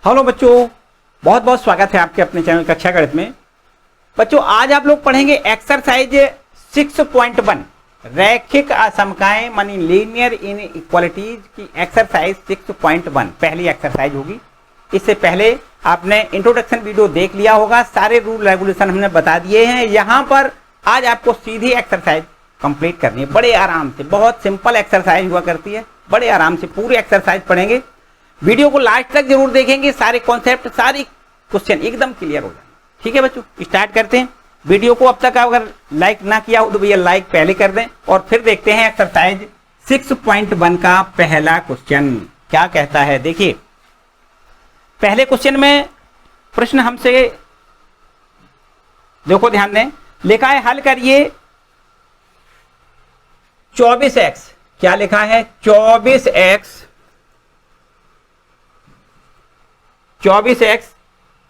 Hello बच्चों, बहुत बहुत स्वागत है आपके अपने चैनल कक्षा गणित में। बच्चों आज आप लोग पढ़ेंगे एक्सरसाइज 6.1 रैखिक असमकाएं मानी लीनियर इनइक्वालिटीज की एक्सरसाइज 6.1 पहली एक्सरसाइज होगी। इससे पहले आपने इंट्रोडक्शन वीडियो देख लिया होगा, सारे रूल रेगुलेशन हमने बता दिए हैं। यहाँ पर आज आपको सीधी एक्सरसाइज कंप्लीट करनी है, बड़े आराम से। बहुत सिंपल एक्सरसाइज हुआ करती है, बड़े आराम से पूरी एक्सरसाइज पढ़ेंगे। वीडियो को लास्ट तक जरूर देखेंगे, सारे कॉन्सेप्ट सारी क्वेश्चन एकदम क्लियर हो जाए। ठीक है बच्चों, स्टार्ट करते हैं। वीडियो को अब तक अगर लाइक ना किया हो तो भैया लाइक पहले कर दें और फिर देखते हैं एक्सरसाइज 6.1 का पहला क्वेश्चन क्या कहता है। देखिए पहले क्वेश्चन में प्रश्न हमसे देखो, ध्यान दें, लिखा है हल करिए 24x। क्या लिखा है? 24x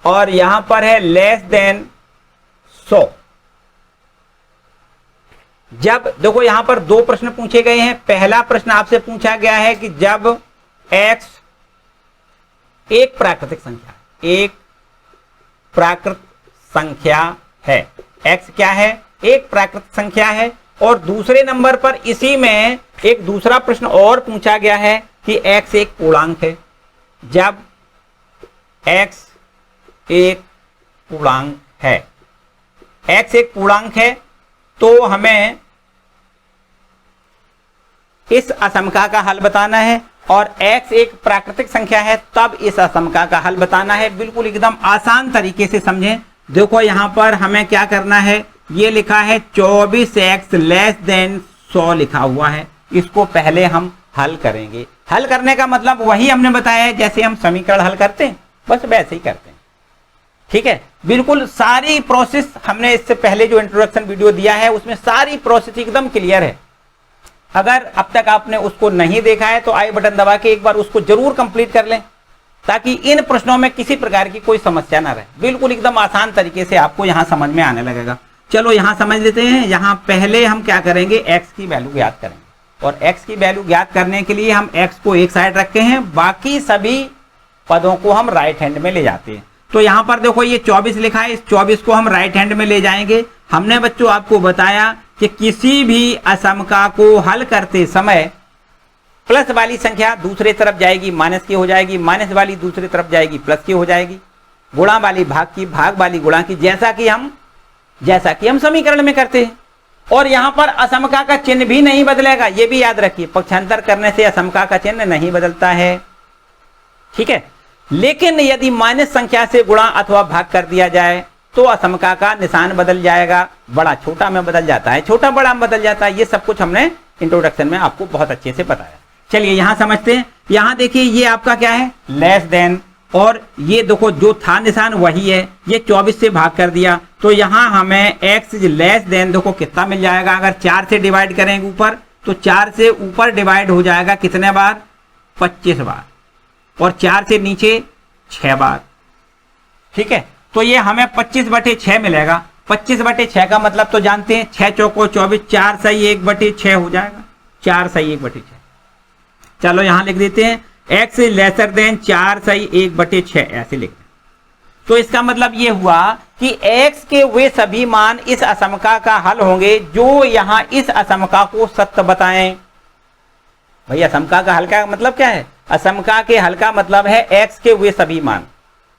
और यहां पर है लेस देन 100। जब देखो यहां पर दो प्रश्न पूछे गए हैं। पहला प्रश्न आपसे पूछा गया है कि जब x एक प्राकृतिक संख्या, एक प्राकृत संख्या है, x क्या है? एक प्राकृत संख्या है। और दूसरे नंबर पर इसी में एक दूसरा प्रश्न और पूछा गया है कि x एक पूर्णांक है। जब x एक पूर्णांक है, x एक पूर्णांक है तो हमें इस असमका का हल बताना है। और x एक प्राकृतिक संख्या है तब इस असमका का हल बताना है। बिल्कुल एकदम आसान तरीके से समझें। देखो यहां पर हमें क्या करना है, ये लिखा है 24x लेस देन 100 लिखा हुआ है। इसको पहले हम हल करेंगे। हल करने का मतलब वही हमने बताया है जैसे हम समीकरण हल करते हैं, बस वैसे ही करते हैं। ठीक है, बिल्कुल सारी प्रोसेस हमने इससे पहले जो इंट्रोडक्शन वीडियो दिया है उसमें सारी प्रोसेस एकदम क्लियर है। अगर अब तक आपने उसको नहीं देखा है तो आई बटन दबा के एक बार उसको जरूर कंप्लीट कर लें ताकि इन प्रश्नों में किसी प्रकार की कोई समस्या ना रहे। बिल्कुल एकदम आसान तरीके से आपको यहां समझ में आने लगेगा। चलो यहां समझ लेते हैं। यहां पहले हम क्या करेंगे, x की वैल्यू ज्ञात करेंगे। और x की वैल्यू ज्ञात करने के लिए हम x को एक साइड रखते हैं, बाकी सभी पदों को हम राइट हैंड में ले जाते हैं। तो यहां पर देखो ये 24 लिखा है, इस 24 को हम राइट हैंड में ले जाएंगे। हमने बच्चों आपको बताया कि किसी भी असमका को हल करते समय प्लस वाली संख्या दूसरे तरफ जाएगी माइनस की हो जाएगी, माइनस वाली दूसरी तरफ जाएगी प्लस की हो जाएगी, गुणा वाली भाग की, भाग वाली गुणा की, जैसा कि हम समीकरण में करते हैं। और यहां पर असमका का चिन्ह भी नहीं बदलेगा, यह भी याद रखिए। पक्षांतर करने से असमका का चिन्ह नहीं बदलता है। ठीक है, लेकिन यदि माइनस संख्या से गुणा अथवा भाग कर दिया जाए तो असमका का निशान बदल जाएगा, बड़ा छोटा में बदल जाता है, छोटा बड़ा में बदल जाता है। ये सब कुछ हमने इंट्रोडक्शन में आपको बहुत अच्छे से बताया। चलिए यहां समझते हैं। यहां देखिए ये आपका क्या है, लेस देन, और ये देखो जो था निशान वही है। ये 24 से भाग कर दिया तो यहां हमें x लेस देन देखो कितना मिल जाएगा। अगर 4 से डिवाइड करेंगे ऊपर तो 4 से ऊपर डिवाइड हो जाएगा कितने बार? 25 बार। और 4 से नीचे 6 बार। ठीक है, तो ये हमें 25/6 मिलेगा। 25/6 का मतलब तो जानते हैं, 6 चौको 24, 4 सही 1/6 हो जाएगा। 4 सही 1/6। चलो यहां लिख देते हैं x लेसर देन 4 सही 1/6 ऐसे लिखते हैं। तो इसका मतलब ये हुआ कि x के वे सभी मान इस असमका का हल होंगे जो यहां इस असमका को सत्य बताएं। भैया असमका का हल का मतलब क्या है? असमका के हल का मतलब है x के वे सभी मान।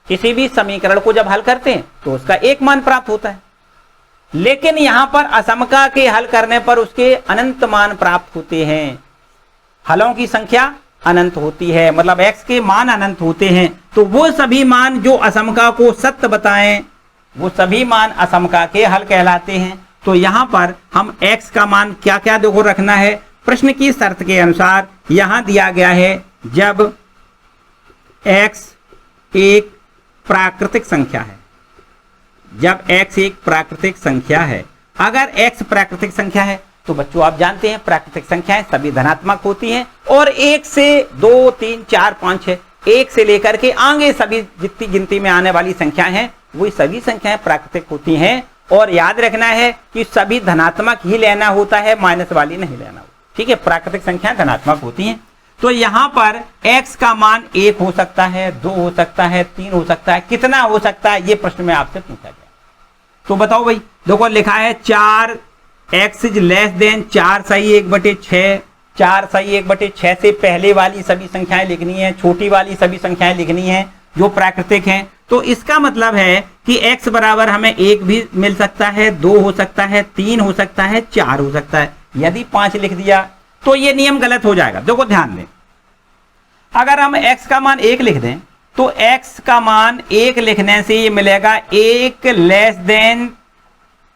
किसी भी समीकरण को जब हल करते हैं तो उसका एक मान प्राप्त होता है, लेकिन यहां पर असमका के हल करने पर उसके अनंत मान प्राप्त होते हैं। हलों की संख्या अनंत होती है, मतलब x के मान अनंत होते हैं। तो वो सभी मान जो असमका को सत्य बताएं वो सभी मान असमका के हल कहलाते हैं। तो यहां पर हम x का मान क्या क्या देखो रखना है। प्रश्न की शर्त के अनुसार यहां दिया गया है जब x एक प्राकृतिक संख्या है, जब x एक प्राकृतिक संख्या है। अगर x प्राकृतिक संख्या है तो बच्चों आप जानते हैं प्राकृतिक संख्याएं सभी धनात्मक होती हैं। और 1 से 2 3 4 5 6 1 से लेकर के आगे सभी जितनी गिनती में आने वाली संख्याएं हैं वही सभी संख्याएं प्राकृतिक होती हैं। और याद रखना है कि सभी धनात्मक ही लेना होता है, माइनस वाली नहीं लेना होता। ठीक है, प्राकृतिक संख्याएं धनात्मक होती हैं। तो यहां पर x का मान 1 हो सकता है, 2 हो सकता है, 3 हो सकता है, कितना हो सकता है ये प्रश्न में आपसे पूछा गया। तो बताओ भाई, देखो लिखा है 4x इज लेस देन 4 सही 1/6, 4 सही 1/6 से पहले वाली सभी संख्याएं लिखनी है, छोटी वाली सभी संख्याएं लिखनी है जो प्राकृतिक हैं। तो इसका मतलब है कि x बराबर हमें 1 भी मिल सकता है, 2 हो सकता है, 3 हो सकता है, 4 हो सकता है। यदि 5 लिख दिया तो ये नियम गलत हो जाएगा। देखो ध्यान दें, अगर हम x का मान 1 लिख दें तो x का मान 1 लिखने से ये मिलेगा 1 लेस देन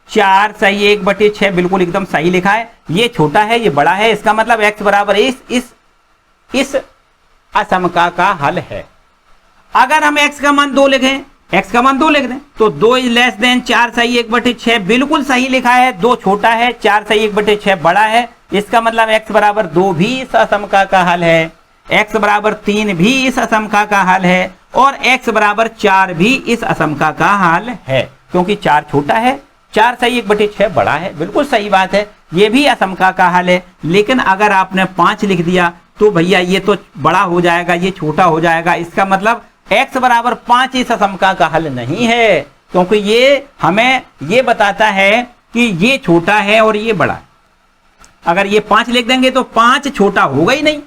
4 सही 1/6, बिल्कुल एकदम सही लिखा है। ये छोटा है, ये बड़ा है, इसका मतलब x बराबर इस असमका का हल है। अगर हम x का मान 2 लिखें, x का मान 2 लिख दें तो 2 इज लेस देन 4 सही 1/6, बिल्कुल सही लिखा है। 2 छोटा है, 4 सही 1/6 बड़ा है, इसका मतलब x बराबर 2 भी इस असमका का हल है, x बराबर 3 भी इस असमका का हल है, और x बराबर 4 भी इस असमका का हल है, क्योंकि 4 छोटा है, 4 सही 1/6 बड़ा है, बिल्कुल सही बात है, ये भी असमका का हल है। लेकिन अगर आपने 5 लिख दिया तो भैया ये तो बड़ा हो जाएगा, ये छोटा हो जाएगा, इसका मतलब x बराबर 5 इस असमका का हल नहीं है, क्योंकि ये हमें ये बताता है कि ये छोटा है और ये बड़ा है। अगर ये 5 लिख देंगे तो 5 छोटा होगा ही नहीं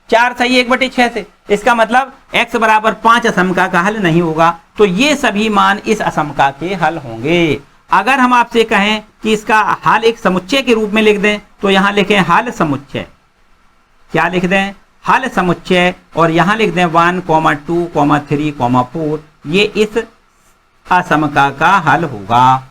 4 सही 1/6 से, इसका मतलब x बराबर 5 असमका का हल नहीं होगा। तो ये सभी मान इस असमका के हल होंगे। अगर हम आपसे कहें कि इसका हल एक समुच्चय के रूप में लिख दें तो यहां लिखें हल समुच्चय। क्या लिख दें? हल समुच्चय। और यहां लिख दें 1, 2, 3, 4, ये इस असमका का हल होगा।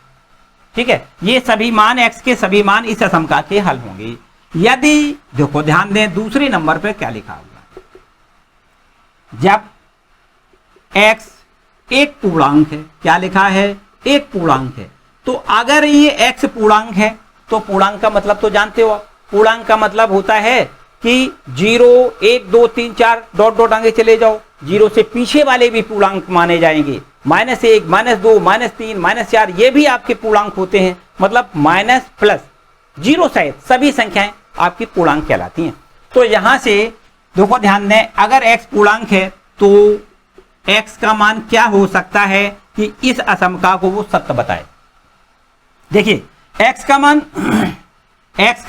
ठीक है, ये सभी मान x के सभी मान इस असमका के हल होंगे। यदि देखो ध्यान दें दूसरे नंबर पे क्या लिखा हुआ, जब x एक पूर्णांक है, क्या लिखा है? एक पूर्णांक है। तो अगर ये x पूर्णांक है तो पूर्णांक का मतलब तो जानते हो आप, पूर्णांक का मतलब होता है कि 0, 1, 2, 3, 4 डॉट डॉट आगे चले जाओ, 0 से पीछे वाले भी पूर्णांक माने जाएंगे। -1, -2, -3, -4 ये भी आपके पूर्णांक होते हैं, मतलब माइनस प्लस 0 सहित सभी संख्याएं आपकी पूर्णांक कहलाती हैं। तो यहां से देखो ध्यान दें, अगर x पूर्णांक है तो x का मान क्या हो सकता है कि इस असमका को वो सत्य बताए। देखिए x का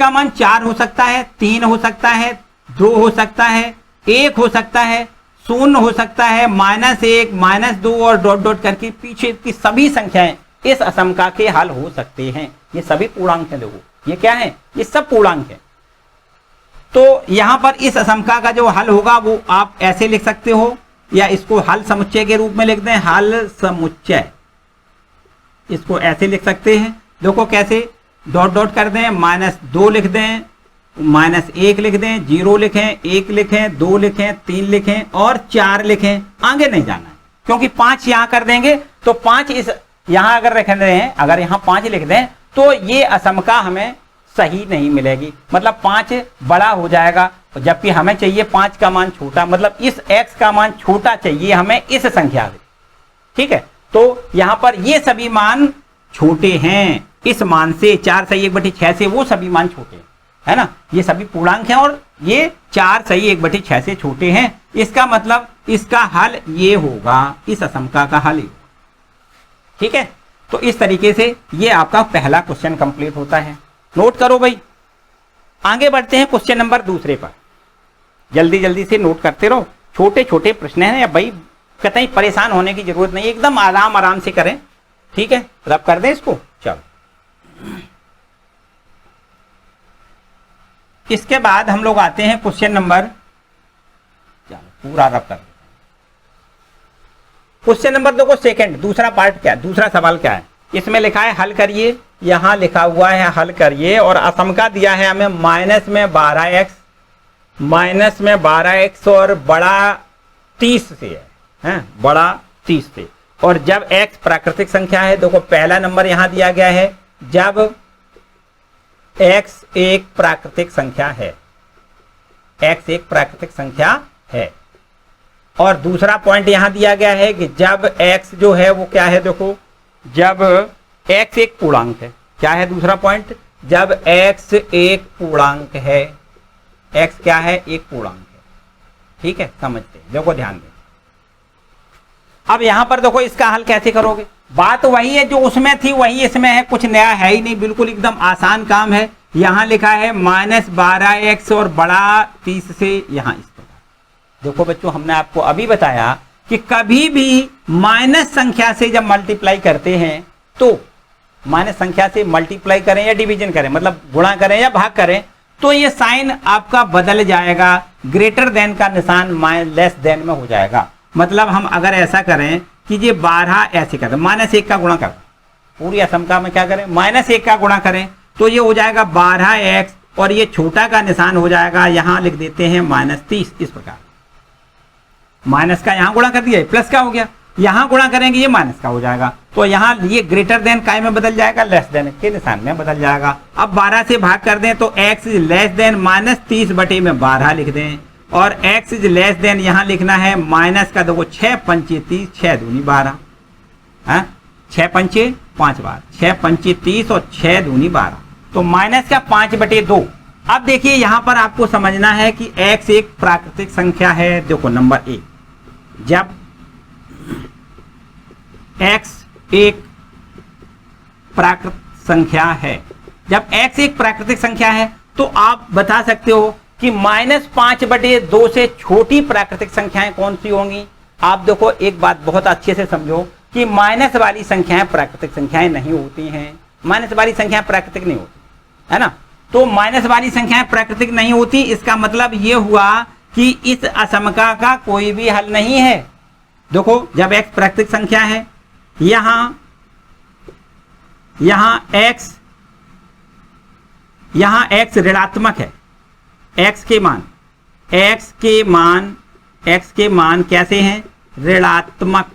मान 4 हो सकता है, 3 हो सकता है, 2 हो सकता है, 1 हो सकता है, 0 हो सकता है, -1, -2 और डॉट डॉट करके पीछे की सभी संख्याएं इस असमका के हल हो सकते हैं। ये सभी पूर्णांक हैं। देखो ये क्या है? ये सब पूर्णांक है। तो यहां पर इस असमका का जो हल होगा वो आप ऐसे लिख सकते हो, या इसको हल समुच्चय के रूप में लिख दें, हल समुच्चय, इसको ऐसे लिख सकते हैं। देखो कैसे, डॉट डॉट कर दें, -2 लिख दें, -1 लिख दें, 0 लिखें, 1 लिखें, 2 लिखें, 3 लिखें और 4 लिखें। आगे नहीं जाना है, क्योंकि 5 यहां कर देंगे तो 5 इस यहां अगर रख रहे हैं, अगर यहां 5 लिख दें तो ये असमका हमें सही नहीं मिलेगी, मतलब 5 बड़ा हो जाएगा, जबकि हमें चाहिए 5 का मान छोटा, मतलब इस x का मान छोटा चाहिए हमें इस संख्या से। ठीक है, तो यहां पर ये सभी मान छोटे हैं इस मान से, 4 सही 1/6 से वो सभी मान छोटे हैं, है ना। ये सभी पूर्णांक हैं और ये 4 सही 1/6 से छोटे हैं। इसका मतलब इसका हल ये होगा, इस असमका का हल। ठीक है, तो इस तरीके से ये आपका पहला क्वेश्चन कंप्लीट होता है। नोट करो भाई। आगे बढ़ते हैं क्वेश्चन नंबर दूसरे पर। जल्दी जल्दी से नोट करते रहो, छोटे छोटे प्रश्न हैं, या भाई कतई परेशान होने की जरूरत नहीं, एकदम आराम आराम से करें। ठीक है, रब कर दें इसको। चलो, इसके बाद हम लोग आते हैं क्वेश्चन नंबर, चलो पूरा रब कर, क्वेश्चन नंबर देखो सेकंड, दूसरा पार्ट क्या है, दूसरा सवाल क्या है। इसमें लिखा है हल करिए, यहां लिखा हुआ है हल करिए, और असमका दिया है हमें -12x और बड़ा 30 से है, बड़ा 30 से। और जब x प्राकृतिक संख्या है, देखो पहला नंबर यहां दिया गया है, जब x एक प्राकृतिक संख्या है, x एक प्राकृतिक संख्या है। और दूसरा पॉइंट यहां दिया गया है कि जब x जो है वो क्या है, देखो जब x एक पूर्णांक है, क्या है दूसरा पॉइंट, जब x एक पूर्णांक है, x क्या है, एक पूर्णांक है। ठीक है, समझते हैं, देखो ध्यान दें। अब यहां पर देखो इसका हल कैसे करोगे, बात वही है जो उसमें थी वही इसमें है, कुछ नया है ही नहीं, बिल्कुल एकदम आसान काम है। यहां लिखा है -12x और बड़ा 30 से यहां इस प्रकार। देखो बच्चों, हमने आपको अभी बताया कि कभी भी माइनस संख्या से जब मल्टीप्लाई करते हैं तो माइनस संख्या से मल्टीप्लाई करें या डिवीजन करें, मतलब गुणा करें या भाग करें, तो ये साइन आपका बदल जाएगा, ग्रेटर देन का निशान लेस देन में हो जाएगा। मतलब हम अगर ऐसा करें कि ये 12 ऐसे करें, -1 का गुणा करें, पूरी असमका में क्या करें, -1 का गुणा करें, तो ये हो जाएगा 12x और ये छोटा का निशान हो जाएगा, यहां लिख देते हैं -30। इस प्रकार माइनस का यहां गुणा कर दिया, प्लस का हो गया, यहां गुणा करेंगे ये माइनस का हो जाएगा, तो यहां ये ग्रेटर देन काय में बदल जाएगा, लेस देन के निशान में बदल जाएगा। अब 12 से भाग कर दें तो x इज लेस देन -30 बटे में 12 लिख दें, और x इज लेस देन यहां लिखना है माइनस का, देखो 6 पंचे 30, 6 दूनी 12, 6 पंचे 5 बार, 6 पंचे 30 और 6 दूनी 12, तो माइनस का 5/2। अब देखिए यहां पर आपको समझना है कि x एक प्राकृतिक संख्या है। देखो नंबर 1, जब x एक प्राकृतिक संख्या है, जब x एक प्राकृतिक संख्या है तो आप बता सकते हो कि -5/2 से छोटी प्राकृतिक संख्याएं कौन सी होंगी। आप देखो एक बात बहुत अच्छे से समझो कि माइनस वाली संख्याएं प्राकृतिक संख्याएं नहीं होती हैं, माइनस वाली संख्याएं प्राकृतिक नहीं होती है ना, तो माइनस वाली संख्याएं प्राकृतिक नहीं होती, इसका मतलब ये हुआ कि इस असमका का कोई भी हल नहीं है। देखो जब x प्राकृतिक संख्या है, यहां x ऋणात्मक है, x के मान कैसे हैं, ऋणात्मक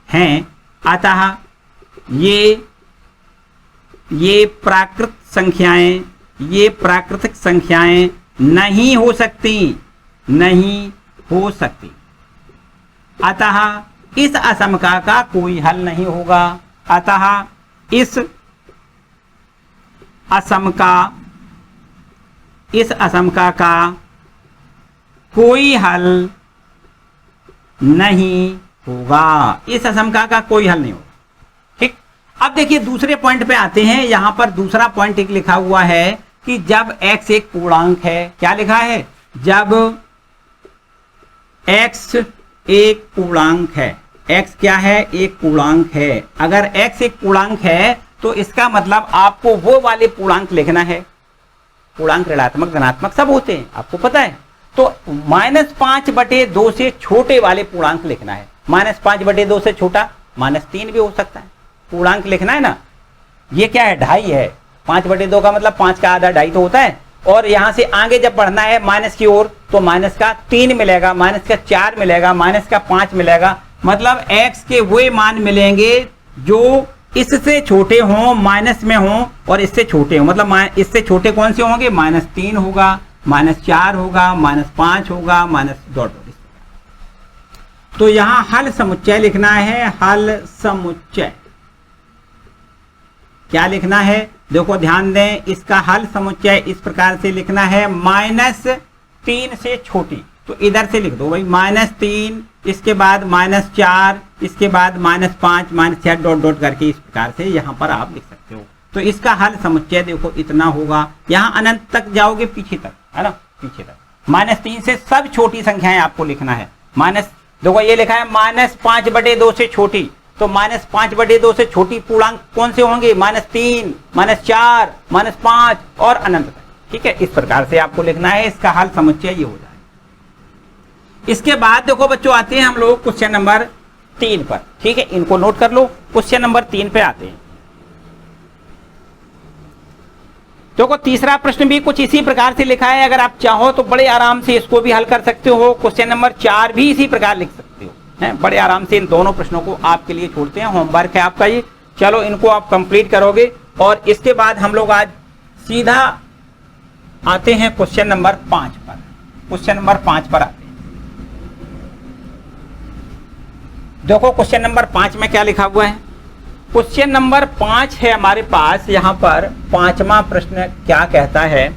हैं, अतः ये प्राकृतिक संख्याएं नहीं हो सकती, अतः इस असमका का कोई हल नहीं होगा, अतः इस असमका का कोई हल नहीं होगा, इस असमका का कोई हल नहीं होगा। ठीक, अब देखिए दूसरे पॉइंट पे आते हैं। यहां पर दूसरा पॉइंट एक लिखा हुआ है कि जब x एक पूर्णांक है, क्या लिखा है, जब x एक पूर्णांक है, x क्या है, एक पूर्णांक है। अगर x एक पूर्णांक है तो इसका मतलब आपको वो वाले पूर्णांक लिखना है, पूर्णांक ऋणात्मक धनात्मक सब होते हैं, आपको पता है, तो -5/2 से छोटे वाले पूर्णांक लिखना है। -5/2 से छोटा -3 भी हो सकता है, पूर्णांक लिखना है ना। ये क्या है, 2.5 है, 5/2 का मतलब 5 का आधा 2.5 तो होता है, और यहां से आगे जब बढ़ना है माइनस की ओर तो माइनस का 3 मिलेगा, माइनस का 4 मिलेगा, माइनस का 5 मिलेगा, मतलब x के वो मान मिलेंगे जो इससे छोटे हों, माइनस में हों, और इससे छोटे हों। मतलब इससे छोटे कौन से होंगे, -3 होगा, -4 होगा, -5 होगा, -. तो यहां हल समुच्चय लिखना है, हल समुच्चय क्या लिखना है, देखो ध्यान दें, इसका हल समुच्चय इस प्रकार से लिखना है, -3 से छोटी, तो इधर से लिख दो भाई, -3, इसके बाद -4, इसके बाद -5, -6 ... करके इस प्रकार से यहां पर आप लिख सकते हो। तो इसका हल समुच्चय देखो इतना होगा, यहां अनंत तक जाओगे, पीछे तक है ना, पीछे तक। -3 से सब छोटी संख्याएं आपको लिखना है, देखो ये लिखा है -5/2 से छोटी, तो -5/2 से छोटी पूर्णांक कौन से होंगे, -3, -4, -5 और अनंत तक। ठीक है, इस प्रकार से आपको लिखना है, इसका हल समुच्चय ये हो जाए। इसके बाद देखो बच्चों आते हैं हम लोग क्वेश्चन नंबर 3 पर। ठीक है, इनको नोट कर लो, क्वेश्चन नंबर 3 पे आते हैं। देखो तीसरा प्रश्न भी कुछ इसी प्रकार से लिखा है, अगर आप चाहो तो बड़े आराम से इसको भी हल कर सकते हो। क्वेश्चन नंबर 4 भी इसी प्रकार लिख सकते हो, हैं बड़े आराम से। इन दोनों प्रश्नों को आपके लिए छोड़ते हैं, होमवर्क है आपका ये, चलो इनको आप कंप्लीट करोगे। और इसके बाद हम लोग आज सीधा आते हैं क्वेश्चन नंबर 5 पर। क्वेश्चन नंबर 5 पर आते हैं। देखो क्वेश्चन नंबर 5 में क्या लिखा हुआ है, क्वेश्चन नंबर 5 है हमारे पास। यहां पर 5वां प्रश्न क्या कहता है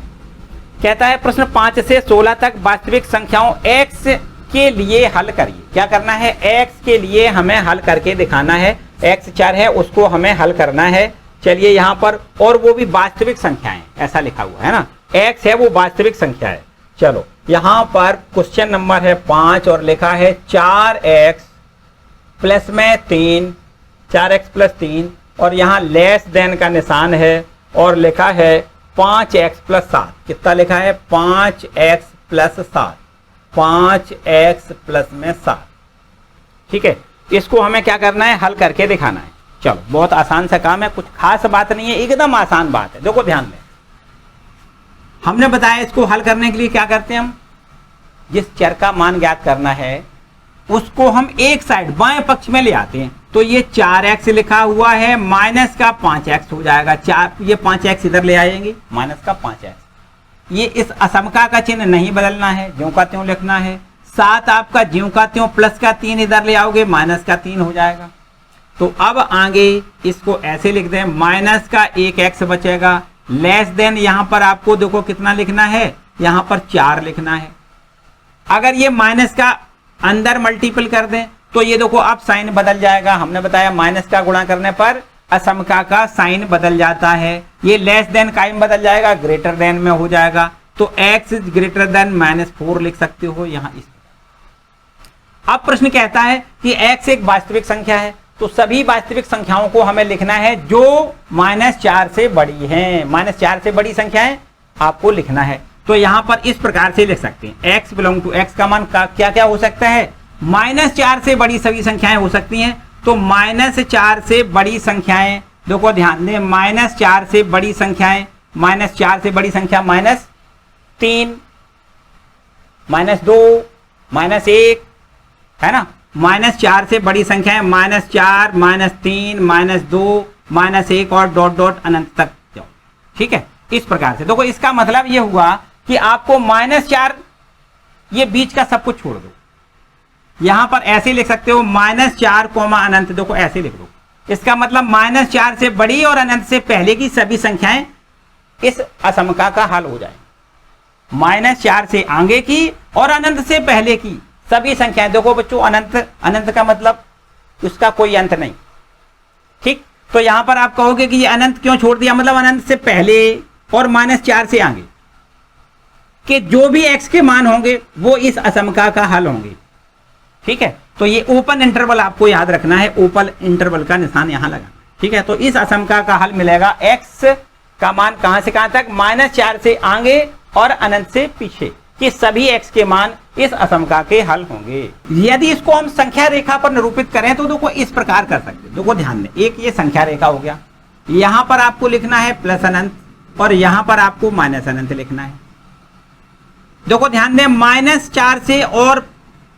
कहता है प्रश्न 5 से 16 तक वास्तविक संख्याओं x के लिए हल करिए। क्या करना है, x के लिए हमें हल करके दिखाना है। x चर है उसको हमें हल करना है। चलिए यहाँ पर, और वो भी वास्तविक संख्याएं, ऐसा लिखा हुआ है ना, x है वो वास्तविक संख्या है। चलो यहाँ पर क्वेश्चन नंबर है 5 और लिखा है 4x प्लस में 3, 4x प्लस 3 और यहाँ लेस देन का निशान है और लिखा है 5x प्लस 7। कितना लिखा है, 5x प्लस 7, 5x प्लस में 7। ठीक है, इसको हमें क्या करना है, हल करके दिखाना है। चलो बहुत आसान सा काम है, कुछ खास बात नहीं है, एकदम आसान बात है। देखो ध्यान दें, हमने बताया इसको हल करने के लिए क्या करते हैं, हम जिस चर का मान ज्ञात करना है उसको हम एक साइड बाएं पक्ष में ले आते हैं। तो ये 4x लिखा हुआ है, माइनस का 5x हो जाएगा। ये 5x इधर ले आएंगे, माइनस का 5x। ये इस असमका का चिन्ह नहीं बदलना है, ज्यों का त्यों लिखना है। 7 आपका ज्यों का त्यों, प्लस का 3 इधर ले आओगे, माइनस का 3 हो जाएगा। तो अब आगे इसको ऐसे लिख दें, माइनस का 1x बचेगा, लेस देन यहां पर आपको देखो कितना लिखना है, यहां पर 4 लिखना है। अगर ये माइनस का अंदर मल्टीपल कर दें तो ये देखो अब साइन बदल जाएगा। हमने बताया माइनस का गुणा करने पर असमका का साइन बदल जाता है। ये लेस देन कायम बदल जाएगा, ग्रेटर देन में हो जाएगा। तो x इज ग्रेटर देन -4 लिख सकते हो यहां इस। अब प्रश्न कहता है कि x एक वास्तविक संख्या है, तो सभी वास्तविक संख्याओं को हमें लिखना है जो -4 से बड़ी हैं। -4 से बड़ी संख्याएं आपको लिखना है। तो यहां पर इस प्रकार से लिख सकते हैं, x बिलोंग टू x का मान क्या क्या हो सकता है, -4 से बड़ी सभी संख्याएं हो सकती हैं। तो -4 से बड़ी संख्याएं, देखो ध्यान दें, -4 से बड़ी संख्याएं, -4 से बड़ी संख्या -3, -2, -1 है ना। -4 से बड़ी संख्याएं -4, -3, -2, -1 और डॉट डॉट अनंत तक जाओ। ठीक है, इस प्रकार से देखो, इसका मतलब ये हुआ कि आपको -4 ये बीच का सब कुछ छोड़ दो। यहां पर ऐसे लिख सकते हो -4 अनंत, देखो ऐसे लिख दो। इसका मतलब -4 से बड़ी और अनंत से पहले की सभी संख्याएं इस असमका का हल हो जाए। -4 से आगे की और अनंत से पहले की सभी संख्याएं, देखो बच्चों अनंत का मतलब उसका कोई अंत नहीं। ठीक, तो यहां पर आप कहोगे कि ये अनंत क्यों छोड़ दिया, मतलब अनंत से पहले और -4 से आगे कि जो भी x के मान होंगे वो इस असमका का हल होंगे। ठीक है, तो ये ओपन इंटरवल आपको याद रखना है, ओपन इंटरवल का निशान यहां लगाना। ठीक है, तो इस असमका का हल मिलेगा x का मान कहां से कहां तक, -4 से आगे और अनंत से पीछे कि सभी x के मान इस असमका के हल होंगे। यदि इसको हम संख्या रेखा पर निरूपित करें तो देखो इस प्रकार कर सकते हैं। देखो ध्यान दें, एक ये संख्या रेखा हो गया, यहां पर आपको लिखना है प्लस अनंत और यहां पर आपको माइनस अनंत लिखना है। देखो ध्यान दें, -4 से और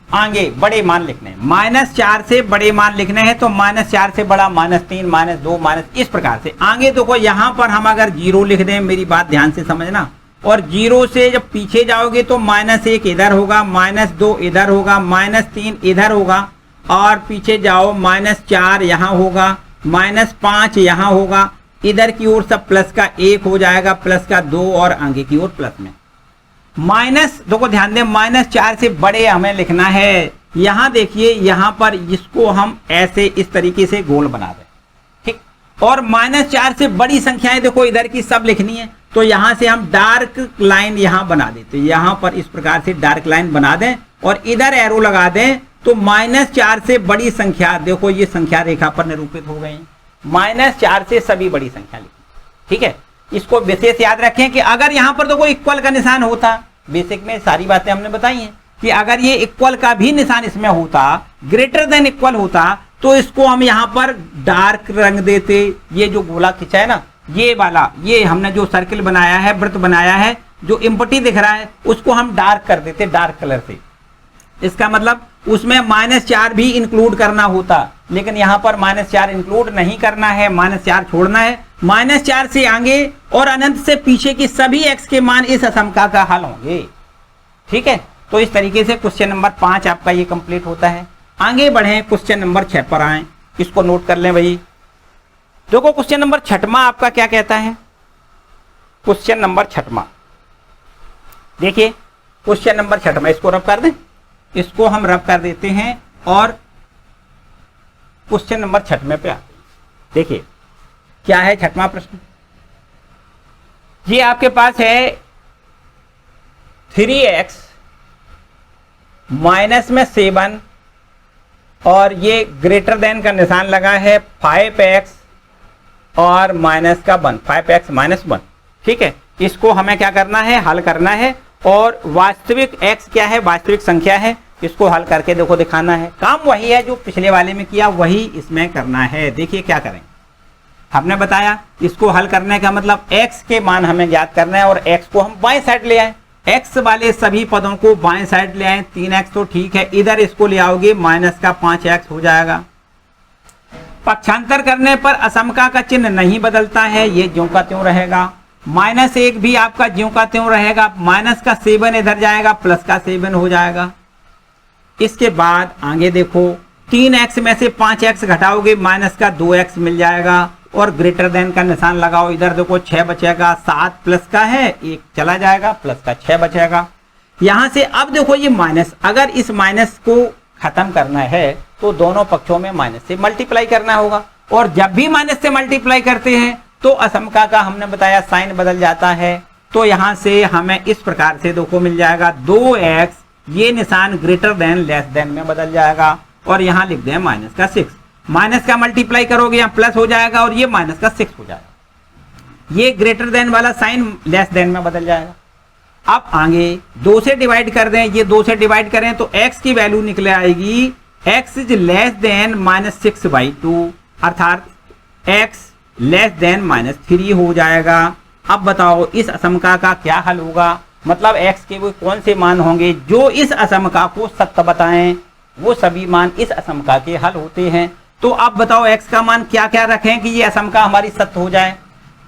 आगे बड़े मान लिखने हैं, -4 से बड़े मान लिखने हैं। तो -4 से बड़ा -3, -2, इस प्रकार से आगे। देखो यहां पर हम अगर 0 लिख दें, मेरी बात ध्यान से समझना, और 0 से जब पीछे जाओगे तो -1 इधर होगा, -2 इधर होगा, -3 इधर होगा, और पीछे जाओ -4 यहां होगा, -5 यहां होगा, इधर की ओर सब प्लस का 1 हो जाएगा, प्लस का 2 और आगे की ओर प्लस में माइनस। देखो ध्यान दें, -4 से बड़े हमें लिखना है। यहां देखिए, यहां पर इसको हम ऐसे इस तरीके से गोल बना दें। ठीक, और -4 से बड़ी संख्याएं देखो इधर की सब लिखनी है। तो यहां से हम डार्क लाइन यहां बना देते, यहां पर इस प्रकार से डार्क लाइन बना दें और इधर एरो लगा दें। तो -4 से बड़ी संख्या, देखो ये संख्या रेखा पर निरूपित हो गई। -4 से सभी बड़ी संख्या लिखी। ठीक है, इसको विशेष याद रखें कि अगर यहां पर देखो इक्वल का निशान होता, बेसिक में सारी बातें हमने बताई हैं कि अगर ये इक्वल का भी निशान इसमें होता, ग्रेटर देन इक्वल होता, तो इसको हम यहां पर डार्क रंग देते। ये जो गोला खिंचा है ना, ये वाला, ये हमने जो सर्किल बनाया है, वृत्त बनाया है, जो इम्पटी दिख रहा है, उसको हम डार्क कर देते, डार्क कलर से। इसका मतलब उसमें -4 भी इंक्लूड करना होता, लेकिन यहां पर -4 इंक्लूड नहीं करना है, -4 छोड़ना है। -4 से आगे और अनंत से पीछे की सभी x के मान इस असमका का हल होंगे। ठीक है, तो इस तरीके से क्वेश्चन नंबर 5 आपका ये कंप्लीट होता है। आगे बढ़े, क्वेश्चन नंबर 6 पर आए, इसको नोट कर लें भाई। देखो क्वेश्चन नंबर 6वां आपका क्या कहता है, क्वेश्चन नंबर 6वां, देखिए क्वेश्चन नंबर 6 में इसको रब कर दें, इसको हम रब कर देते हैं और क्वेश्चन नंबर 6 में पे आते हैं। देखिए क्या है 6वां प्रश्न। ये आपके पास है 3x माइनस में 7 और ये ग्रेटर देन का निशान लगा है 5x और माइनस का 1, 5x माइनस 1। ठीक है, इसको हमें क्या करना है, हल करना है। और वास्तविक x क्या है, वास्तविक संख्या है, इसको हल करके देखो दिखाना है। काम वही है जो पिछले वाले में किया, वही इसमें करना है। देखिए क्या करें, हमने बताया इसको हल करने का मतलब x के मान हमें ज्ञात करना है और x को हम बाएं साइड ले आए, x वाले सभी पदों को बाएं साइड ले आए। 3x तो ठीक है, इधर इसको ले आओगे माइनस का 5x हो जाएगा। पक्षांतर करने पर असमका का चिन्ह नहीं बदलता है, ये ज्यों का त्यों रहेगा। -1 भी आपका ज्यों का त्यों रहेगा, माइनस का 7 इधर जाएगा, प्लस का 7 हो जाएगा। इसके बाद आगे देखो 3x में से 5x घटाओगे, माइनस का 2x मिल जाएगा और ग्रेटर देन का निशान लगाओ। इधर देखो 6 बचेगा, 7 प्लस का है 1 चला जाएगा, प्लस का 6 बचेगा। यहां से अब देखो ये माइनस, अगर इस माइनस को खत्म करना है तो दोनों पक्षों में माइनस से मल्टीप्लाई करना होगा। और जब भी माइनस से मल्टीप्लाई करते हैं तो असमका का हमने बताया साइन बदल जाता है। तो यहां से हमें इस प्रकार से देखो मिल जाएगा 2x, ये निशान ग्रेटर देन लेस देन में बदल जाएगा और यहां लिख दें माइनस का 6। माइनस का मल्टीप्लाई करोगे यहाँ प्लस हो जाएगा और ये माइनस का 6 हो जाएगा। ये ग्रेटर देन वाला साइन लेस देन में बदल जाएगा। अब आगे 2 से डिवाइड कर दें, ये 2 से डिवाइड करें तो x की वैल्यू निकले आएगी x इज लेस देन -6/2, अर्थात x लेस देन -3 हो जाएगा। अब बताओ इस असमका का क्या हल होगा, मतलब x के वो कौन से मान होंगे जो इस असमका को सत्य बताएं, वो सभी मान इस असमका के हल होते हैं। तो अब बताओ x का मान क्या क्या रखें कि ये असमका हमारी सत्य हो जाए।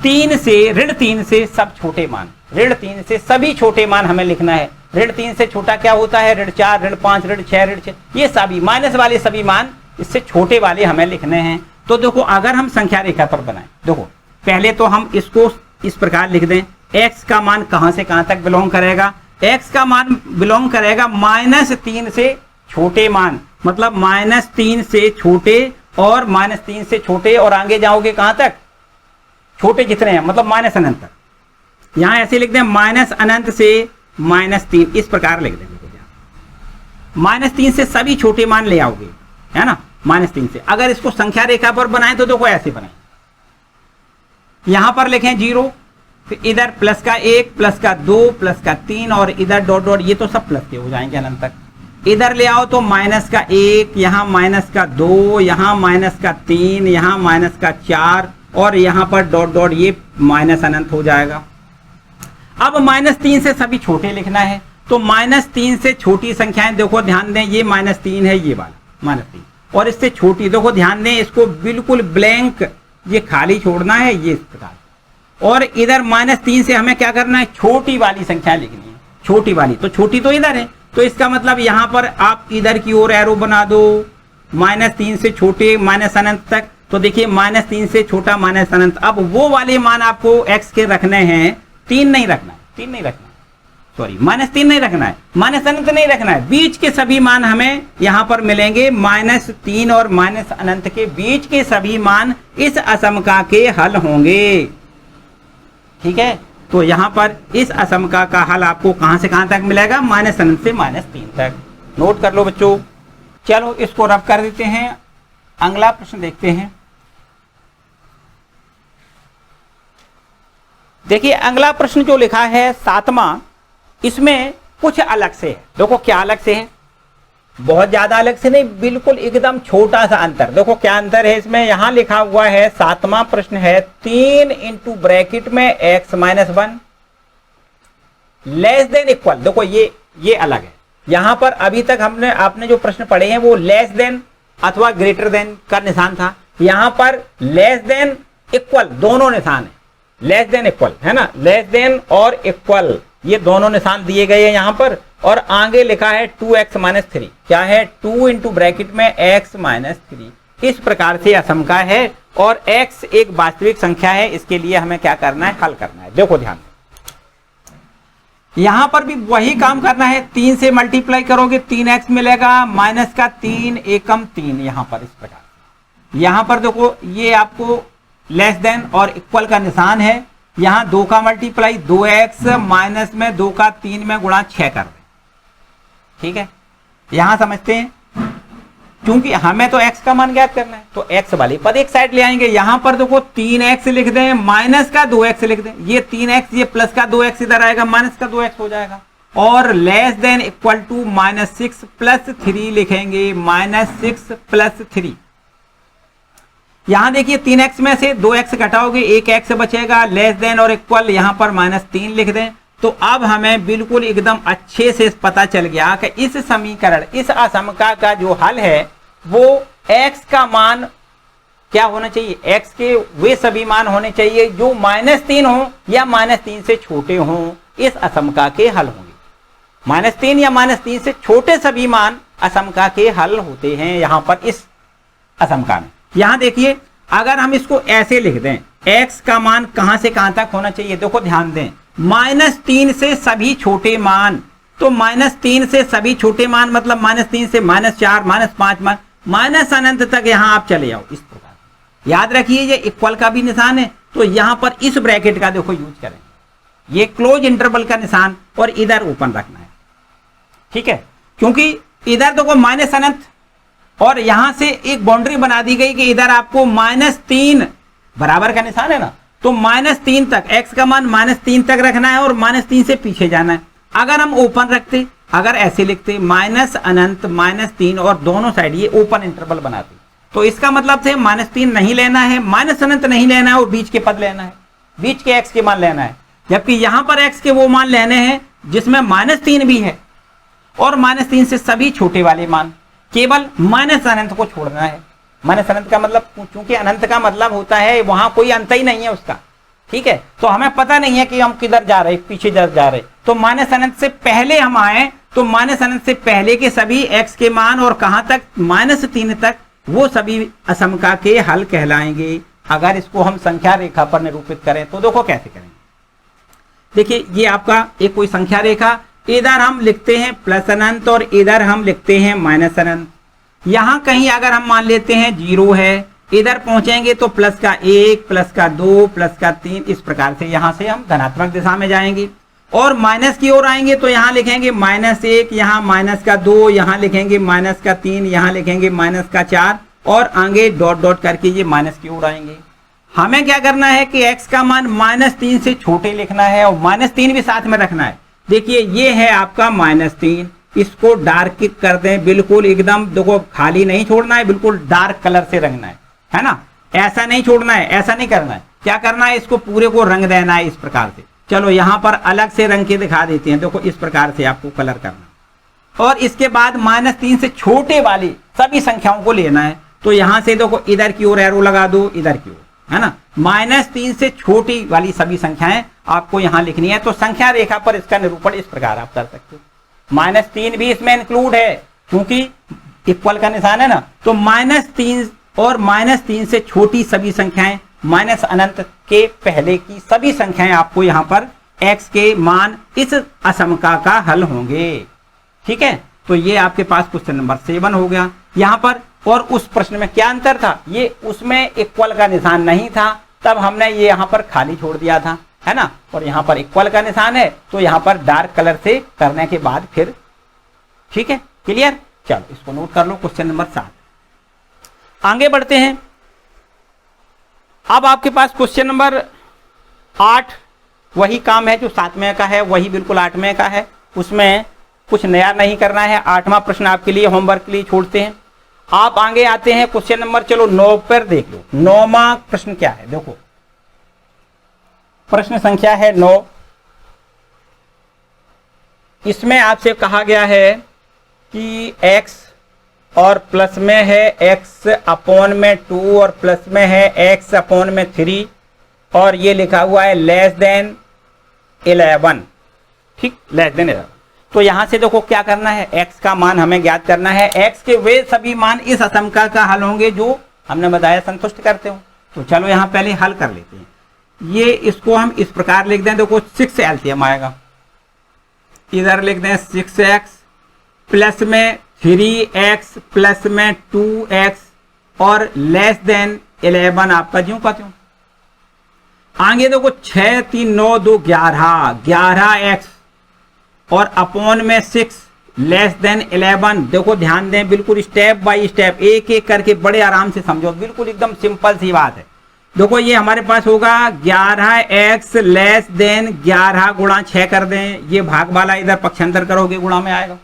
3 से ऋण 3 से सब छोटे मान, ऋण 3 से सभी छोटे मान हमें लिखना है। ऋण 3 से छोटा क्या होता है, ऋण 4, ऋण 5, ऋण 6, ऋण 6, ये सभी माइनस वाले सभी मान इससे छोटे वाले हमें लिखने हैं। तो देखो अगर हम संख्या रेखा पर बनाएं, देखो पहले तो हम इसको इस प्रकार लिख दें, x का मान कहां से कहां तक बिलोंग करेगा, x का मान बिलोंग करेगा -3 से छोटे मान, मतलब -3 से छोटे और -3 से छोटे और आगे जाओगे कहां तक, छोटे जितने हैं मतलब माइनस अनंत तक। यहां ऐसे लिख दें माइनस अनंत से -3, इस प्रकार लिख दें। -3 से सभी छोटे मान ले आओगे, है ना, -3 से। अगर इसको संख्या रेखा पर बनाएं तो देखो ऐसे बनाएं, यहां पर लिखें 0, फिर इधर प्लस का 1, प्लस का 2, प्लस का 3 और इधर डॉट डॉट, ये तो सब प्लस के हो जाएंगे अनंत तक। इधर ले आओ तो माइनस का 1, यहाँ माइनस का 2, यहाँ माइनस का 3, यहाँ माइनस का 4 और यहाँ पर डॉट डॉट, ये माइनस अनंत हो जाएगा। अब -3 से सभी छोटे लिखना है, तो -3 से छोटी संख्याएं देखो ध्यान दें, ये -3 है, ये वाला -3, और इससे छोटी देखो ध्यान दें, इसको बिल्कुल ब्लैंक ये खाली छोड़ना है, ये इस प्रकार। और इधर -3 से हमें क्या करना है, छोटी वाली संख्या लिखनी है, छोटी वाली, तो छोटी तो इधर है, तो इसका मतलब यहां पर आप इधर की ओर एरो बना दो, -3 से छोटे माइनस अनंत तक। तो देखिए -3 से छोटा माइनस अनंत। अब वो वाले मान आपको x के रखने हैं, 3 नहीं रखना है, 3 नहीं रखना है, सॉरी -3 नहीं रखना है, माइनस अनंत नहीं रखना है। बीच के सभी मान हमें यहां पर मिलेंगे, -3 और माइनस अनंत के बीच के सभी मान इस असमका के हल होंगे। ठीक है, तो यहां पर इस असमका का हल आपको कहां से कहां तक मिलेगा, माइनस अनंत से -3 तक। नोट कर लो बच्चों। चलो इसको रब कर देते हैं, अगला प्रश्न देखते हैं। देखिए अगला प्रश्न जो लिखा है 7वां, इसमें कुछ अलग से है। देखो क्या अलग से है, बहुत ज्यादा अलग से नहीं, बिल्कुल एकदम छोटा सा अंतर। देखो क्या अंतर है इसमें, यहां लिखा हुआ है 7वां प्रश्न है 3 इंटू ब्रैकेट में x -1 लेस देन इक्वल। देखो ये अलग है, यहां पर अभी तक आपने जो प्रश्न पढ़े हैं वो लेस देन अथवा ग्रेटर देन का निशान था, यहां पर लेस देन इक्वल दोनों निशान है, लेस देन इक्वल है ना, लेस देन और इक्वल ये दोनों निशान दिए गए हैं यहां पर। और आगे लिखा है 2x -3, क्या है 2 इंटू ब्रैकेट में x -3। इस प्रकार से असमका है और x एक वास्तविक संख्या है, इसके लिए हमें क्या करना है, हल करना है। देखो ध्यान, यहां पर भी वही काम करना है, 3 से मल्टीप्लाई करोगे 3x मिलेगा, माइनस का 3 एकम 3 यहां पर इस प्रकार। यहां पर देखो ये आपको लेस देन और इक्वल का निशान है, यहां 2 का मल्टीप्लाई 2x माइनस में 2 का 3 में गुणा 6 कर दे। ठीक है, यहां समझते हैं, क्योंकि हमें तो x का मान ज्ञात करना है तो x वाले पद एक साइड ले आएंगे। यहां पर देखो 3x लिख दें, माइनस का 2x लिख दें, ये 3x ये प्लस का 2x इधर आएगा, माइनस का 2x हो जाएगा। और less than equal to -6 plus 3 लिखेंगे, -6 प्लस 3। यहां देखिए 3x में से 2x घटाओगे 1x बचेगा, लेस देन और इक्वल यहां पर -3 लिख दें। तो अब हमें बिल्कुल एकदम अच्छे से पता चल गया कि इस समीकरण, इस असमका का जो हल है वो x का मान क्या होना चाहिए, x के वे सभी मान होने चाहिए जो -3 हो या -3 से छोटे हों, इस असमका के हल होंगे। -3 या -3 से छोटे सभी मान असमका के हल होते हैं यहां पर इस असमका में। यहां देखिए अगर हम इसको ऐसे लिख दें, x का मान कहां से कहां तक होना चाहिए, देखो ध्यान दें, -3 से सभी छोटे मान, तो -3 से सभी छोटे मान मतलब -3 से -4 -5 माइनस अनंत तक यहां आप चले जाओ इस प्रकार। याद रखिए ये इक्वल का भी निशान है, तो यहां पर इस ब्रैकेट का देखो यूज करेंगे, ये क्लोज इंटरवल का निशान और इधर ओपन रखना है। ठीक है, क्योंकि इधर देखो माइनस अनंत और यहां से एक बाउंड्री बना दी गई कि इधर आपको -3 बराबर का निशान है ना, तो -3 तक x का मान -3 तक रखना है और -3 से पीछे जाना है। अगर हम ओपन रखते, अगर ऐसे लिखते माइनस अनंत -3 और दोनों साइड ये ओपन इंटरवल बनाते, तो इसका मतलब से -3 नहीं लेना है, माइनस अनंत नहीं लेना है और बीच के पद लेना है, बीच के x के मान लेना है। जबकि यहां पर x के वो मान लेने हैं जिसमें -3 भी है और -3 से सभी छोटे वाले मान, केवल माइनस अनंत को छोड़ना है। माइनस अनंत का मतलब, चूंकि अनंत का मतलब होता है वहां कोई अंत ही नहीं है उसका। ठीक है, तो हमें पता नहीं है कि हम किधर जा रहे, पीछे जा रहे, तो माइनस अनंत से पहले हम आए तो माइनस अनंत से पहले के सभी x के मान और कहां तक, -3 तक, वो सभी असमका के हल कहलाएंगे। अगर इसको हम संख्या रेखा पर निरूपित करें तो देखो कैसे करेंगे। देखिए ये आपका एक कोई संख्या रेखा, इधर हम लिखते हैं प्लस अनंत और इधर हम लिखते हैं माइनस अनंत। यहां कहीं अगर हम मान लेते हैं 0 है, इधर पहुंचेंगे तो प्लस का 1 प्लस का 2 प्लस का 3, इस प्रकार से यहां से हम धनात्मक दिशा में जाएंगे। और माइनस की ओर आएंगे तो यहां लिखेंगे -1, यहां माइनस का 2, यहां लिखेंगे माइनस का 3, यहां लिखेंगे माइनस का 4 और आगे डॉट डॉट करके ये माइनस की ओर आएंगे। हमें क्या करना है कि x का मान -3 से छोटे लिखना है और -3 भी साथ में रखना है। देखिए ये है आपका -3, इसको डार्क कर दें, बिल्कुल एकदम देखो खाली नहीं छोड़ना है, बिल्कुल डार्क कलर से रंगना है ना, ऐसा नहीं छोड़ना है, ऐसा नहीं करना है। क्या करना है, इसको पूरे को रंग देना है इस प्रकार से। चलो यहां पर अलग से रंग के दिखा देते हैं, देखो इस प्रकार से आपको कलर करना। और इसके बाद -3 से छोटे वाली सभी संख्याओं को लेना है, तो यहां से देखो इधर की ओर एरो लगा दो, इधर की ओर, है ना, -3 से छोटी वाली सभी संख्याएं आपको यहां लिखनी है। तो संख्या रेखा पर इसका निरूपण इस प्रकार आप कर सकते हो। -3 भी इसमें इंक्लूड है क्योंकि इक्वल का निशान है ना, तो -3 और -3 से छोटी सभी संख्याएं, माइनस अनंत के पहले की सभी संख्याएं आपको यहां पर x के मान इस असमका का हल होंगे। ठीक है, तो ये आपके पास क्वेश्चन नंबर 7 हो गया। यहां पर और उस प्रश्न में क्या अंतर था, ये उसमें इक्वल का निशान नहीं था, तब हमने ये यहां पर खाली छोड़ दिया था, है ना, और यहां पर इक्वल का निशान है तो यहां पर डार्क कलर से करने के बाद फिर ठीक है, क्लियर। चलो इसको नोट कर लो, क्वेश्चन नंबर 7। आगे बढ़ते हैं। अब आपके पास क्वेश्चन नंबर 8, वही काम है जो 7वें का है, वही बिल्कुल 8वें का है, उसमें कुछ नया नहीं करना है। 8वां प्रश्न आपके लिए होमवर्क के लिए छोड़ते हैं। आप आगे आते हैं क्वेश्चन नंबर, चलो 9 पर देख लो। 9वां प्रश्न क्या है, देखो प्रश्न संख्या है 9। इसमें आपसे कहा गया है कि x और प्लस में है x अपॉन में 2 और प्लस में है x अपॉन में 3 और ये लिखा हुआ है लेस देन 11। ठीक, लेस देन 11। तो यहां से देखो क्या करना है, x का मान हमें ज्ञात करना है। x के वे सभी मान इस असमका का हल होंगे जो हमने बताया संतुष्ट करते हो। तो चलो यहां पहले हल कर लेते हैं। ये इसको हम इस प्रकार लिख दें, देखो 6 एलसीएम आएगा, इधर लिख दें 6x प्लस में 3x प्लस में 2x और लेस देन 11 आपका ज्यों का त्यों। आगे देखो 6 3 9 2 11x और अपॉन में 6 लेस देन 11। देखो ध्यान दें, बिल्कुल स्टेप बाय स्टेप एक एक करके बड़े आराम से समझो, बिल्कुल एकदम सिंपल सी बात है। देखो ये हमारे पास होगा 11x लेस देन 11 गुणा 6 कर दें, ये भाग वाला इधर पक्षांतर करोगे गुणा में आएगा।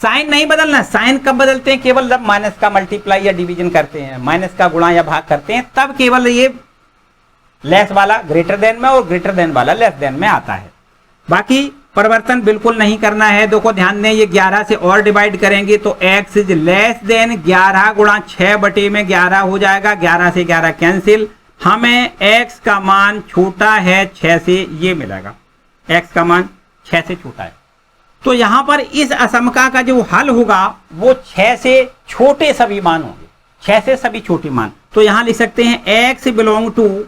साइन नहीं बदलना, साइन कब बदलते हैं? केवल जब माइनस का मल्टीप्लाई या डिवीजन करते हैं, माइनस का गुणा या भाग करते हैं, तब केवल ये लेस वाला ग्रेटर देन में और ग्रेटर देन वाला लेस देन में आता है। बाकी परिवर्तन बिल्कुल नहीं करना है। देखो ध्यान दें, ये 11 से और डिवाइड करेंगे तो x इज लेस देन 11 गुणा 6 बटे में 11 हो जाएगा। 11 से 11 कैंसिल, हमें x का मान छोटा है 6 से, ये मिलेगा x का मान 6 से छोटा है। तो यहां पर इस असमका का जो हल होगा वो 6 से छोटे सभी मान होंगे, 6 से सभी छोटे मान। तो यहां लिख सकते हैं x बिलोंग टू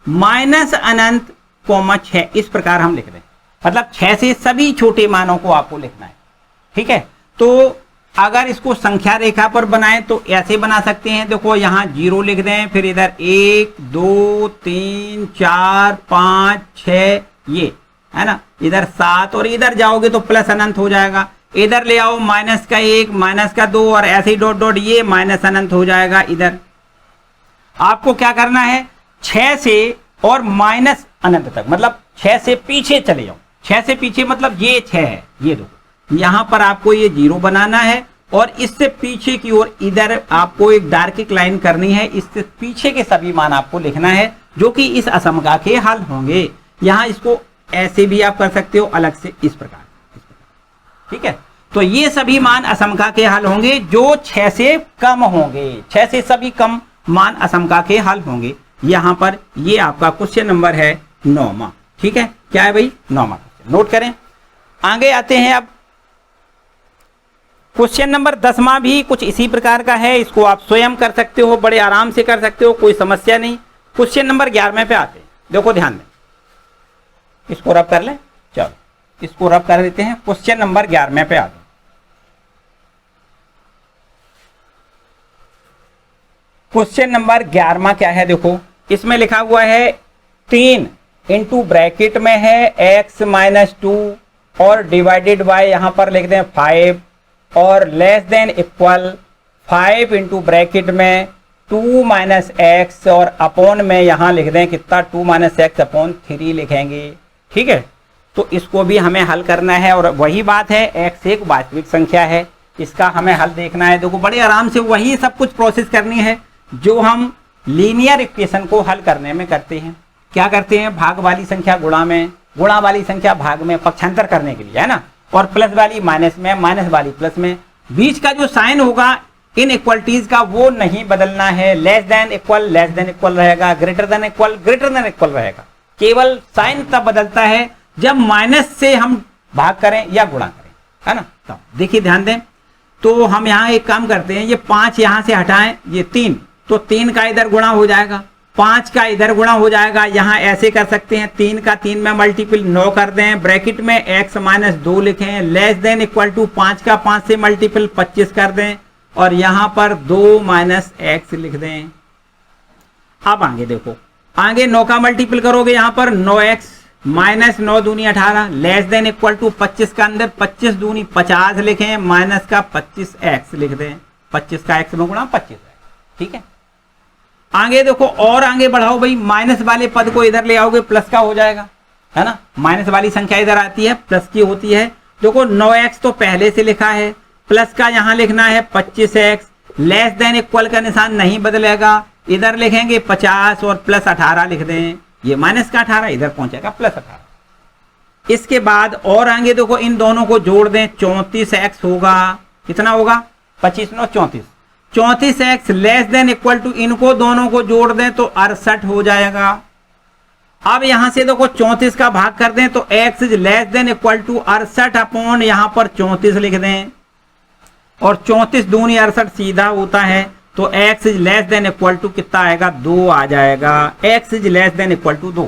माइनस अनंत कोमा 6, इस प्रकार हम लिख दें। मतलब 6 से सभी छोटे मानों को आपको लिखना है, ठीक है। तो अगर इसको संख्या रेखा पर बनाएं तो ऐसे बना सकते हैं। देखो यहां 0 लिख दें, फिर इधर 1 2 3 4 5 6, ये है ना, इधर 7 और इधर जाओगे तो प्लस अनंत हो जाएगा। इधर ले आओ माइनस का 1 माइनस का 2 और ऐसे ही डॉट डॉट, ये माइनस अनंत हो जाएगा। इधर आपको क्या करना है, 6 से और माइनस अनंत तक, मतलब 6 से पीछे चले जाओ। 6 से पीछे मतलब ये 6 है, ये दो, यहां पर आपको ये 0 बनाना है और इससे पीछे की ओर इधर आपको एक डार्क लाइन करनी है। इससे पीछे के सभी मान आपको लिखना है जो कि इस असमका के हल होंगे। यहां इसको ऐसे भी आप कर सकते हो, अलग से इस प्रकार, ठीक है। तो ये सभी मान असमका के हल होंगे जो 6 से कम होंगे, 6 से सभी कम मान असमका के हल होंगे। यहां पर ये आपका क्वेश्चन नंबर है 9वां, ठीक है। क्या है भाई? 9वां क्वेश्चन, नोट करें। आगे आते हैं अब क्वेश्चन नंबर 10वां भी कुछ इसी प्रकार का है। इसको आप स्वयं कर सकते हो, बड़े आराम से कर सकते हो, कोई समस्या नहीं। क्वेश्चन नंबर 11वें पे आते हैं। देखो ध्यान दें, इसको रब कर लें, चलो इसको रब कर देते हैं। क्वेश्चन नंबर 11वें पे आते हैं। क्वेश्चन नंबर 11वां क्या है? देखो इसमें लिखा हुआ है 3 इंटू ब्रैकेट में है x माइनस 2 और डिवाइडेड बाय यहां पर लिख दें 5 और less than equal 5 into bracket में 2 माइनस एक्स और अपॉन में यहां लिख दें कितना, 2 माइनस एक्स अपॉन 3 लिखेंगे, ठीक है। तो इसको भी हमें हल करना है और वही बात है, x एक वास्तविक संख्या है, इसका हमें हल देखना है। देखो बड़े आराम से वही सब कुछ प्रोसेस करनी है जो हम लीनियर इक्वेशन को हल करने में करते हैं। क्या करते हैं? भाग वाली संख्या गुणा में, गुणा वाली संख्या भाग में, पक्षांतर करने के लिए, है ना, और प्लस वाली माइनस में, माइनस वाली प्लस में। बीच का जो साइन होगा इन इक्वलिटीज का वो नहीं बदलना है। लेस देन इक्वल रहेगा, ग्रेटर देन इक्वल रहेगा। केवल साइन तब बदलता है जब माइनस से हम भाग करें या गुणा करें, है ना। तो देखिए ध्यान दें, तो हम यहाँ एक काम करते हैं, ये 5 यहां से हटाएं, ये 3, तो 3 का इधर गुणा हो जाएगा, 5 का इधर गुणा हो जाएगा। यहां ऐसे कर सकते हैं, 3 का 3 में मल्टीपल 9 कर दें, ब्रैकेट में x माइनस 2 लिखें, लेस देन इक्वल टू 5 का 5 से मल्टीपल 25 कर दें और यहां पर 2 माइनस एक्स लिख दें। अब आगे देखो, आगे 9 का मल्टीपल करोगे, यहां पर 9x माइनस 9 दूनी 18 लेस देन इक्वल टू 25 का अंदर 25 दूनी 50 लिखें, माइनस का 25x लिख दें, 25 का x में गुणा 25 है, ठीक है। आगे देखो और आगे बढ़ाओ भाई, माइनस वाले पद को इधर ले आओगे, प्लस का हो जाएगा, है ना। माइनस वाली संख्या इधर आती है, प्लस की होती है। देखो 9x तो पहले से लिखा है, प्लस का यहां लिखना है 25x, लेस देन इक्वल का निशान नहीं बदलेगा, इधर लिखेंगे 50 और प्लस 18 लिख दें, ये माइनस का 18 इधर पहुंचेगा प्लस 18। इसके बाद और आगे देखो इन दोनों को जोड़ दें, 34x होगा, कितना होगा, 25 9 34, 34x less than equal to इनको दोनों को जोड़ दें तो 68 हो जाएगा। अब यहां से देखो 34 का भाग कर दें तो x is less than equal to 68 upon यहां पर 34 लिख दें और 34 दूनी 68 सीधा होता है, तो x is less than equal to कितना आएगा, 2 आ जाएगा। x is less than equal to 2।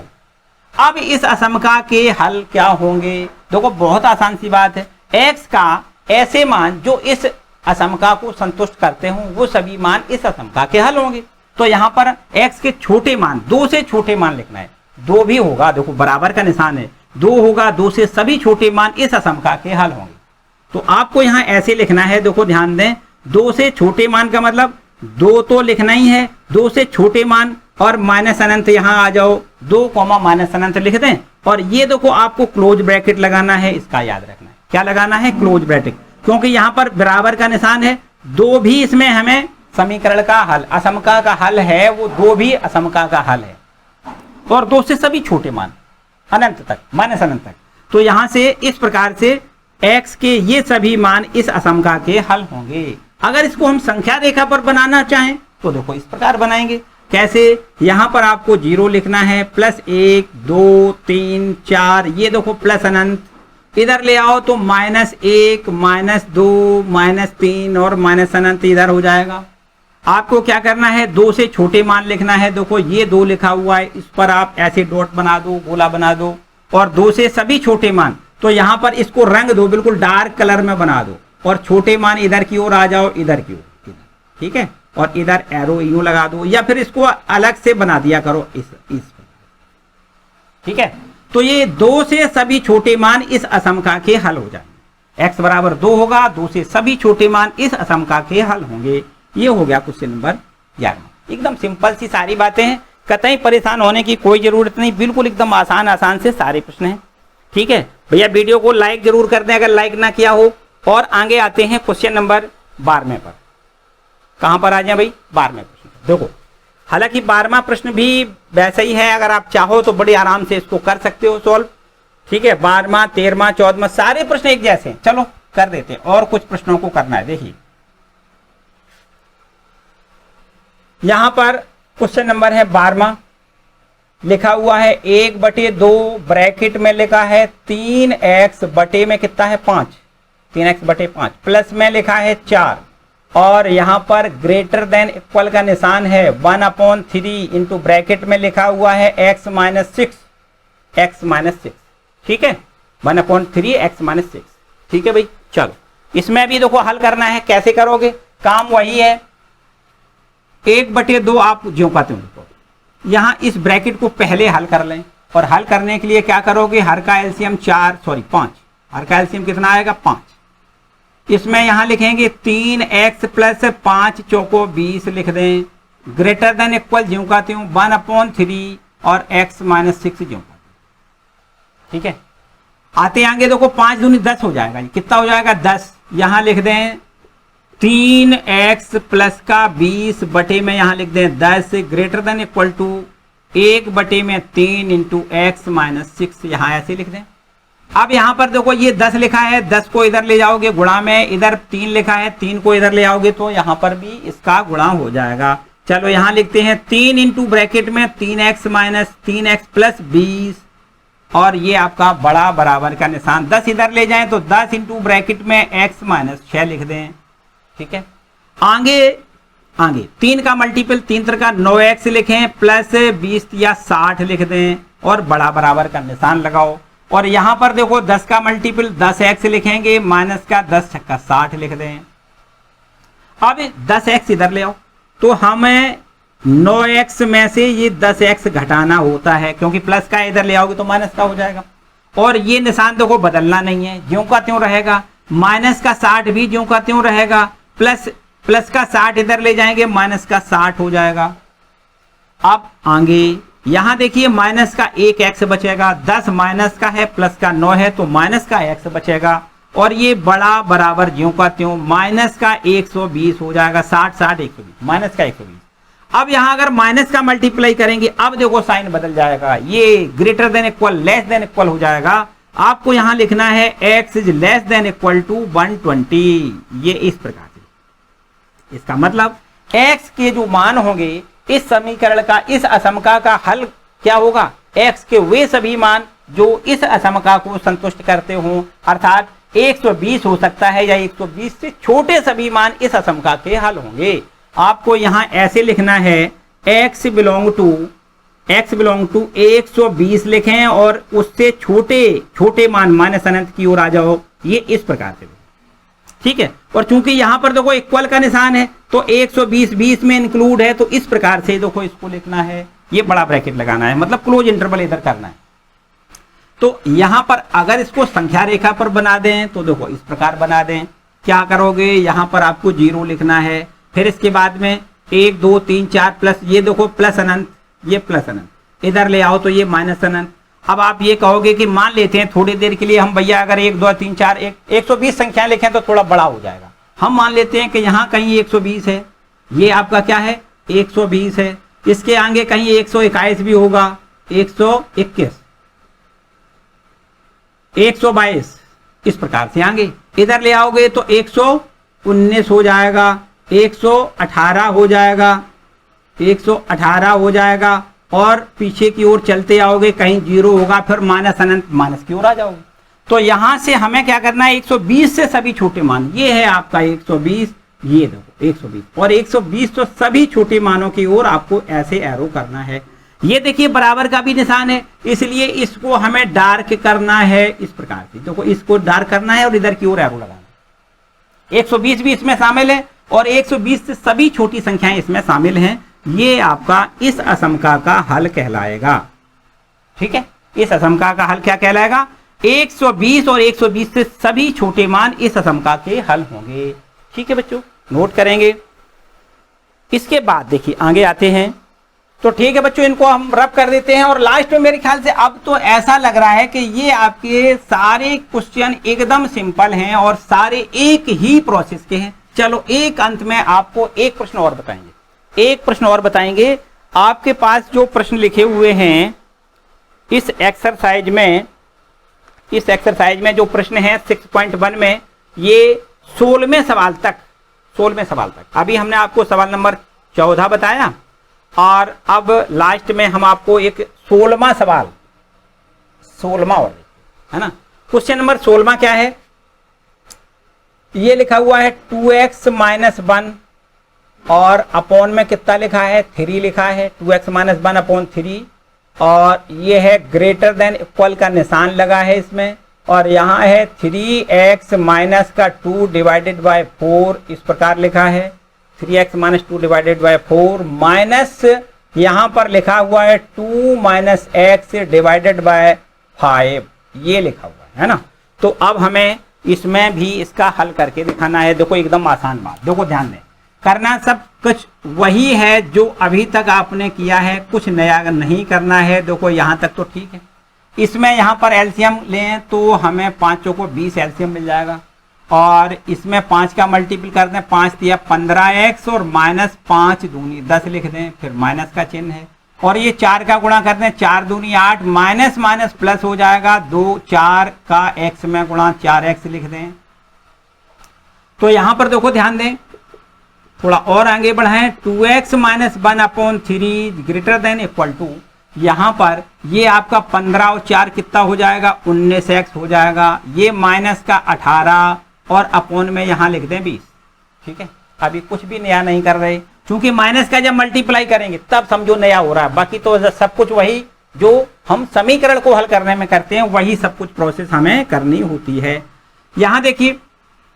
अब इस असमका के हल क्या होंगे? देखो बहुत आसान सी बात है, x का ऐसे मान जो इस असमका को संतुष्ट करते हो वो सभी मान इस असमका के हल होंगे। तो यहाँ पर x के छोटे मान, 2 से छोटे मान लिखना है, 2 भी होगा, देखो बराबर का निशान है, 2 होगा, 2 से सभी छोटे मान इस असमका के हल होंगे। तो आपको यहाँ ऐसे लिखना है, देखो ध्यान दें, 2 से छोटे मान का मतलब 2 तो लिखना ही है, 2 से छोटे मान और माइनस अनंत यहाँ आ जाओ, 2 माइनस अनंत लिख दें। और ये देखो आपको क्लोज ब्रैकेट लगाना है, इसका याद रखना है, क्या लगाना है, क्लोज ब्रैकेट, क्योंकि यहाँ पर बराबर का निशान है, 2 भी इसमें हमें समीकरण का हल, असमका का हल है, वो 2 भी असमका का हल है, और 2 से सभी छोटे मान अनंत तक, माइनस अनंत तक। तो यहां से इस प्रकार से x के ये सभी मान इस असमका के हल होंगे। अगर इसको हम संख्या रेखा पर बनाना चाहें तो देखो इस प्रकार बनाएंगे, कैसे, यहां पर आपको 0 लिखना है, +1 2 3 4, ये देखो प्लस अनंत, इधर ले आओ तो -1 -2 -3 और माइनस अनंत इधर हो जाएगा। आपको क्या करना है, 2 से छोटे मान लिखना है, देखो ये 2 लिखा हुआ है, इस पर आप ऐसे डॉट बना दो, गोला बना दो, और 2 से सभी छोटे मान, तो यहां पर इसको रंग दो, बिल्कुल डार्क कलर में बना दो, और छोटे मान इधर की ओर आ जाओ, इधर की ओर, ठीक है, और इधर एरो यूं लगा दो, या फिर इसको अलग से बना दिया करो इस ठीक है। तो ये 2 से सभी छोटे मान इस असमका के हल हो जाएंगे, x बराबर 2 होगा, 2 से सभी छोटे मान इस असमका के हल होंगे। ये हो गया क्वेश्चन नंबर 11। एकदम सिंपल सी सारी बातें हैं, कतई परेशान होने की कोई जरूरत नहीं, बिल्कुल एकदम आसान से सारे प्रश्न हैं, ठीक है भैया। वीडियो को लाइक जरूर कर दें अगर लाइक ना किया हो। और आगे आते हैं क्वेश्चन नंबर 12वें पर। कहां पर आ जाए भाई, 12वें प्रश्न। देखो हालांकि 12वां प्रश्न भी वैसा ही है, अगर आप चाहो तो बड़े आराम से इसको कर सकते हो सॉल्व, ठीक है। 12वां 13वां 14वां सारे प्रश्न एक जैसे हैं, चलो कर देते हैं। और कुछ प्रश्नों को करना है, देखिए यहां पर क्वेश्चन नंबर है 12वां, लिखा हुआ है 1/2 ब्रैकेट में लिखा है 3x बटे में कितना है 5, 3x/5, प्लस में लिखा है 4, और यहां पर ग्रेटर देन इक्वल का निशान है 1/3 इंटू ब्रैकेट में लिखा हुआ है x - 6, ठीक है, 1/3 x - 6, ठीक है भाई। चलो इसमें भी देखो हल करना है, कैसे करोगे, काम वही है, 1/2 आप ज्यों पाते हो, यहां इस ब्रैकेट को पहले हल कर लें, और हल करने के लिए क्या करोगे, हर का एलसीएम 5, हर का एलसीएम कितना आएगा 5, इसमें यहां लिखेंगे 3x + 5 चौको 20 लिख दें, ग्रेटर देन इक्वल ज्यों का त्यों 1/3 और x - 6 ज्यों का, ठीक है। आते आगे देखो 5 दूनी 10 हो जाएगा, कितना हो जाएगा 10, यहां लिख दें 3x प्लस का 20 बटे में यहां लिख दें 10, greater than equal to 1/3 into x - 6, यहां ऐसे लिख दें। अब यहां पर देखो ये 10 लिखा है, 10 को इधर ले जाओगे गुणा में, इधर 3 लिखा है, 3 को इधर ले आओगे तो यहां पर भी इसका गुणा हो जाएगा। चलो यहां लिखते हैं 3 इंटू ब्रैकेट में 3x - 3x प्लस 20, और ये आपका बड़ा बराबर का निशान, 10 इधर ले जाएं तो 10 इंटू ब्रैकेट में x - 6 लिख दें, ठीक है। आगे 3 का मल्टीपल 3 3 का 9x लिखें, प्लस 20 या 60 लिख दें, और बड़ा बराबर का निशान लगाओ। और यहां पर देखो 10 का मल्टीपल 10x लिखेंगे, माइनस का 10 छक्का 60 लिख दें। अब 10x इधर ले आओ तो हमें 9x में से ये 10x घटाना होता है, क्योंकि प्लस का इधर ले आओगे तो माइनस का हो जाएगा, और ये निशान देखो बदलना नहीं है, ज्यों का त्यों रहेगा, माइनस का 60 भी ज्यों का त्यों रहेगा, प्लस का 60 इधर ले जाएंगे, माइनस का 60 हो जाएगा। अब आगे यहां देखिए माइनस का 1x बचेगा, 10 माइनस का है, प्लस का 9 है तो माइनस का x बचेगा, और ये बड़ा बराबर ज्यों का त्यों माइनस का 120 हो जाएगा, 60 60 120, माइनस का 120। अब यहां अगर माइनस का मल्टीप्लाई करेंगे, अब देखो साइन बदल जाएगा, ये greater than equal less than equal हो जाएगा। आपको यहां लिखना है x is less than equal to 120, ये इस प्रकार से। इसका मतलब x के जो मान होंगे इस समीकरण का, इस असमका का हल क्या होगा, x के वे सभी मान जो इस असमका को संतुष्ट करते हो, अर्थात 120 हो सकता है या 120 से छोटे सभी मान इस असमका के हल होंगे। आपको यहां ऐसे लिखना है x belong to x belong to 120 लिखें और उससे छोटे छोटे मान माइनस अनंत की ओर आ जाओ, ये इस प्रकार से, ठीक है। और चूंकि यहां पर देखो इक्वल का निशान है तो 120 20 में इंक्लूड है, तो इस प्रकार से देखो इसको लिखना है, ये बड़ा ब्रैकेट लगाना है, मतलब क्लोज इंटरवल इधर करना है। तो यहां पर अगर इसको संख्या रेखा पर बना दें तो देखो इस प्रकार बना दें, क्या करोगे, यहां पर आपको 0 लिखना है, फिर इसके बाद में 1 2 3 4 प्लस, ये देखो प्लस अनंत, ये प्लस अनंत, इधर ले आओ तो ये माइनस अनंत। अब आप ये कहोगे कि मान लेते हैं थोड़ी देर के लिए हम भैया अगर 1 2 3 4 120 संख्याएं लिखें तो थोड़ा बड़ा हो जाएगा, हम मान लेते हैं कि यहां कहीं 120 है, ये आपका क्या है 120 है, इसके आगे कहीं 121 भी होगा, 121 122, इस प्रकार से आगे इधर ले आओगे तो 119 हो जाएगा, 118 हो जाएगा, 118 हो जाएगा, और पीछे की ओर चलते आओगे कहीं 0 होगा, फिर माइनस अनंत माइनस की ओर आ जाओगे। तो यहां से हमें क्या करना है, 120 से सभी छोटे मान, ये है आपका 120, ये देखो 120 और 120, तो सभी छोटे मानों की ओर आपको ऐसे एरो करना है। ये देखिए बराबर का भी निशान है, इसलिए इसको हमें डार्क करना है इस प्रकार से, देखो इसको डार्क करना है और इधर की ओर एरो लगाना है। 120 भी इसमें शामिल है और 120 से सभी छोटी संख्याएं इसमें शामिल हैं। ये आपका इस असमका का हल कहलाएगा, ठीक है। इस असमका का हल क्या कहलाएगा, 120 और 120 से सभी छोटे मान इस असमका के हल होंगे, ठीक है बच्चों, नोट करेंगे। इसके बाद देखिए आगे आते हैं, तो ठीक है बच्चों, इनको हम रब कर देते हैं। और लास्ट में मेरे ख्याल से अब तो ऐसा लग रहा है कि ये आपके सारे क्वेश्चन एकदम सिंपल हैं और सारे एक ही प्रोसेस के हैं। चलो एक अंत में आपको एक प्रश्न और बताएंगे, एक प्रश्न और बताएंगे। आपके पास जो प्रश्न लिखे हुए हैं इस एक्सरसाइज में, इस एक्सरसाइज में जो प्रश्न है 6.1 में, ये 16वें सवाल तक, 16वें सवाल तक, अभी हमने आपको सवाल नंबर 14 बताया और अब लास्ट में हम आपको एक 16वां सवाल, 16वां और है ना। क्वेश्चन नंबर 16वां क्या है, ये लिखा हुआ है 2x - 1 और अपॉन में कितना लिखा है 3 लिखा है, 2x - 1 अपॉन 3, और ये है ग्रेटर देन इक्वल का निशान लगा है इसमें, और यहाँ है 3x माइनस का 2 डिवाइडेड बाय 4, इस प्रकार लिखा है 3x - 2 डिवाइडेड बाय 4, माइनस यहाँ पर लिखा हुआ है 2 - x डिवाइडेड बाय 5, ये लिखा हुआ है ना। तो अब हमें इसमें भी इसका हल करके दिखाना है। देखो एकदम आसान बात, देखो ध्यान दें, करना सब कुछ वही है जो अभी तक आपने किया है, कुछ नया नहीं करना है। देखो यहाँ तक तो ठीक है। इसमें यहाँ पर एलसीएम लें तो हमें 5 को 20 एलसीएम मिल जाएगा, और इसमें 5 का मल्टीपल कर दें, 5 दिया 15x और माइनस 5 दूनी 10 लिख दें, फिर माइनस का चिन्ह है, और ये 4 का गुणा कर दें, 4 दूनी 8, माइनस माइनस प्लस हो जाएगा, 2 4 का x में गुणा 4x लिख दें। तो यहां पर देखो ध्यान दें, थोड़ा और आगे बढ़ाएं, 2x - 1 upon 3 greater than equal to, यहां पर ये आपका 15 और 4 कितना हो जाएगा 19x हो जाएगा, ये माइनस का 18 और अपॉन में यहां लिख दें 20, ठीक है। अभी कुछ भी नया नहीं कर रहे, क्योंकि माइनस का जब मल्टीप्लाई करेंगे तब समझो नया हो रहा है, बाकी तो सब कुछ वही जो हम समीकरण को हल करने में करते हैं वही सब कुछ प्रोसेस हमें करनी होती है। यहां देखिए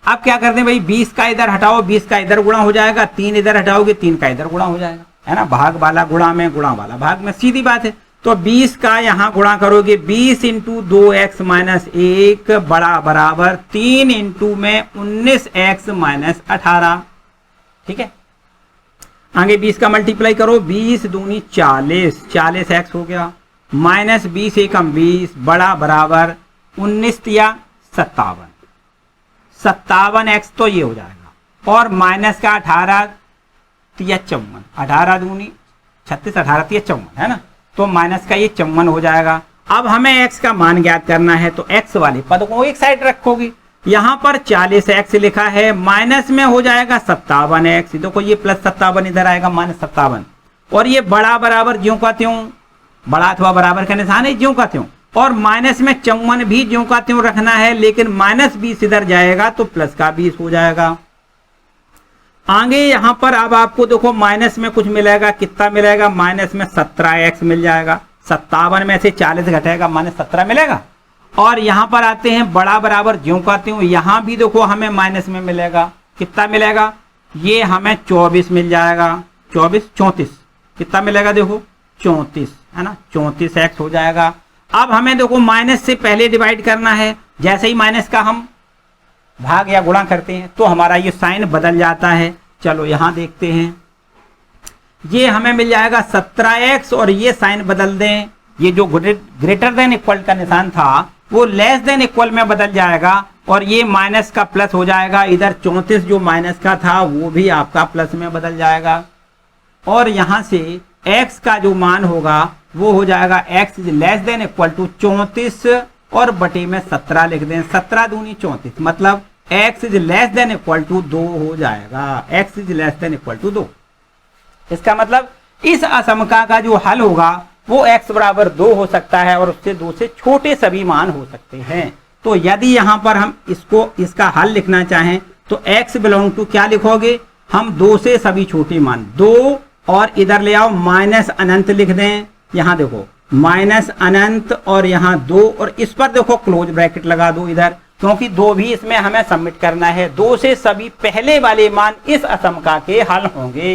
अब क्या करते हैं भाई, 20 का इधर हटाओ, 20 का इधर गुणा हो जाएगा, 3 इधर हटाओगे 3 का इधर गुणा हो जाएगा, है ना। भाग वाला गुणा में, गुणा वाला भाग में, सीधी बात है। तो 20 का यहां गुणा करोगे, 20 × 2x - 1 बड़ा बराबर 3 × में 19x - 18, ठीक है। आगे 20 का मल्टीप्लाई करो, 20 दूनी 40, 40x हो गया, माइनस 20 एकम 20 बड़ा बराबर 19 या 57, 57x तो ये हो जाएगा, और माइनस का 18 या 54, 18 दूनी 36, 18 या 54, है ना। तो माइनस का ये 54 हो जाएगा। अब हमें x का मान ज्ञात करना है, तो x वाले पद को एक साइड रखोगे, यहां पर 40x लिखा है, माइनस में हो जाएगा 57x, देखो ये प्लस 57 इधर आएगा माइनस 57, और ये बड़ा बराबर ज्यों का त्यों, बड़ा अथवा बराबर का निशान है ज्यों का त्यों, और माइनस में 54 भी ज्यों का त्यों रखना है, लेकिन माइनस 20 इधर जाएगा तो प्लस का 20 हो जाएगा। आगे यहाँ पर अब आपको देखो माइनस में कुछ मिलेगा, कितना मिलेगा, माइनस में 17x मिल जाएगा, 57 में से 40 घटेगा माइनस 17 मिलेगा। और यहाँ पर आते हैं बड़ा बराबर ज्यों करते हूँ, यहाँ भी देखो हमें माइनस में मिलेगा, कितना मिलेगा, ये हमें 24 मिल जाएगा, 24 34 कितना मिलेगा, देखो 34 है ना, 34x हो जाएगा। अब हमें देखो माइनस से पहले डिवाइड करना है, जैसे ही माइनस का हम भाग या गुणा करते हैं तो हमारा ये साइन बदल जाता है। चलो यहां देखते हैं, ये हमें मिल जाएगा 17x और ये साइन बदल दें, ये जो ग्रेटर देन इक्वल का निशान था वो लेस देन इक्वल में बदल जाएगा और ये माइनस का प्लस हो जाएगा। इधर 34 जो माइनस का था वो भी आपका प्लस में बदल जाएगा और यहां से x का जो मान होगा वो हो जाएगा x is less than equal to 34 और बटे में 17 लिख दें, 17 दूनी 34, मतलब x is less than equal to 2 हो जाएगा, x is less than equal to 2। इसका मतलब इस असमका का जो हल होगा वो x बराबर 2 हो सकता है और उससे 2 से छोटे सभी मान हो सकते हैं। तो यदि यहाँ पर हम इसका हल लिखना चाहें तो x बिलोंग टू क्या लिखोगे, हम 2 से सभी छोटे मान 2 और इधर ले आओ माइनस अनंत लिख दें, यहाँ देखो माइनस अनंत और यहाँ 2 और इस पर देखो क्लोज ब्रैकेट लगा दो इधर, क्योंकि 2 भी इसमें हमें सबमिट करना है। 2 से सभी पहले वाले मान इस असमका के हल होंगे,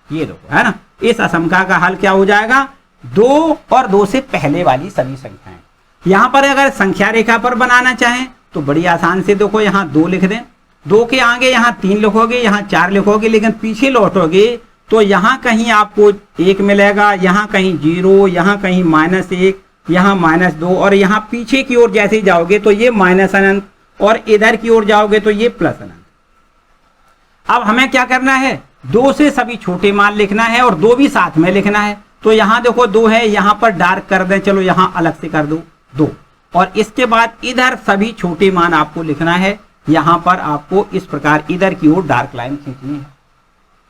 ये देखो है ना, इस असमका का हल क्या हो जाएगा, 2 और 2 से पहले वाली सभी संख्याएं। यहाँ पर अगर संख्या रेखा पर बनाना चाहें तो बड़ी आसान से देखो यहाँ 2 लिख दें, 2 के आगे यहाँ 3 लिखोगे, यहाँ 4 लिखोगे, लेकिन पीछे लौटोगे तो यहाँ कहीं आपको 1 मिलेगा, यहाँ कहीं 0, यहाँ कहीं -1, यहाँ -2 और यहाँ पीछे की ओर जैसे ही जाओगे तो ये माइनस अनंत और इधर की ओर जाओगे तो ये प्लस अनंत। अब हमें क्या करना है, 2 से सभी छोटे मान लिखना है और 2 भी साथ में लिखना है। तो यहाँ देखो 2 है, यहाँ पर डार्क कर दें, चलो यहाँ अलग से कर दो 2 और इसके बाद इधर सभी छोटे मान आपको लिखना है। यहाँ पर आपको इस प्रकार इधर की ओर डार्क लाइन खींचनी है।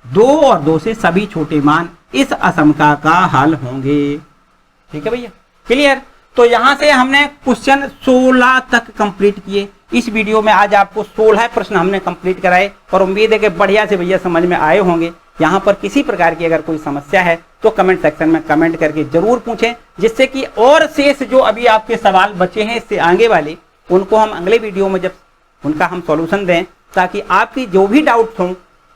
2 और 2 से सभी छोटे मान इस असमका का हल होंगे। ठीक है भैया, क्लियर। तो यहां से हमने क्वेश्चन 16 तक कंप्लीट किए। इस वीडियो में आज आपको 16 प्रश्न हमने कंप्लीट कराए और उम्मीद है कि बढ़िया से भैया समझ में आए होंगे। यहाँ पर किसी प्रकार की अगर कोई समस्या है तो कमेंट सेक्शन में कमेंट करके जरूर पूछें, जिससे कि और शेष जो अभी आपके सवाल बचे हैं इससे आगे वाले, उनको हम अगले वीडियो में जब उनका हम सॉल्यूशन दें, ताकि आपकी जो भी डाउट्स हों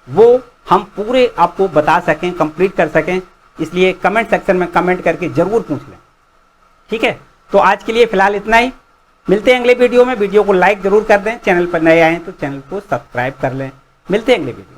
वो हम पूरे आपको बता सकें, कंप्लीट कर सकें। इसलिए कमेंट सेक्शन में कमेंट करके जरूर पूछ लें। ठीक है, तो आज के लिए फिलहाल इतना ही, मिलते हैं अगले वीडियो में। वीडियो को लाइक जरूर कर दें, चैनल पर नए आए तो चैनल को सब्सक्राइब कर लें। मिलते हैं अगले वीडियो।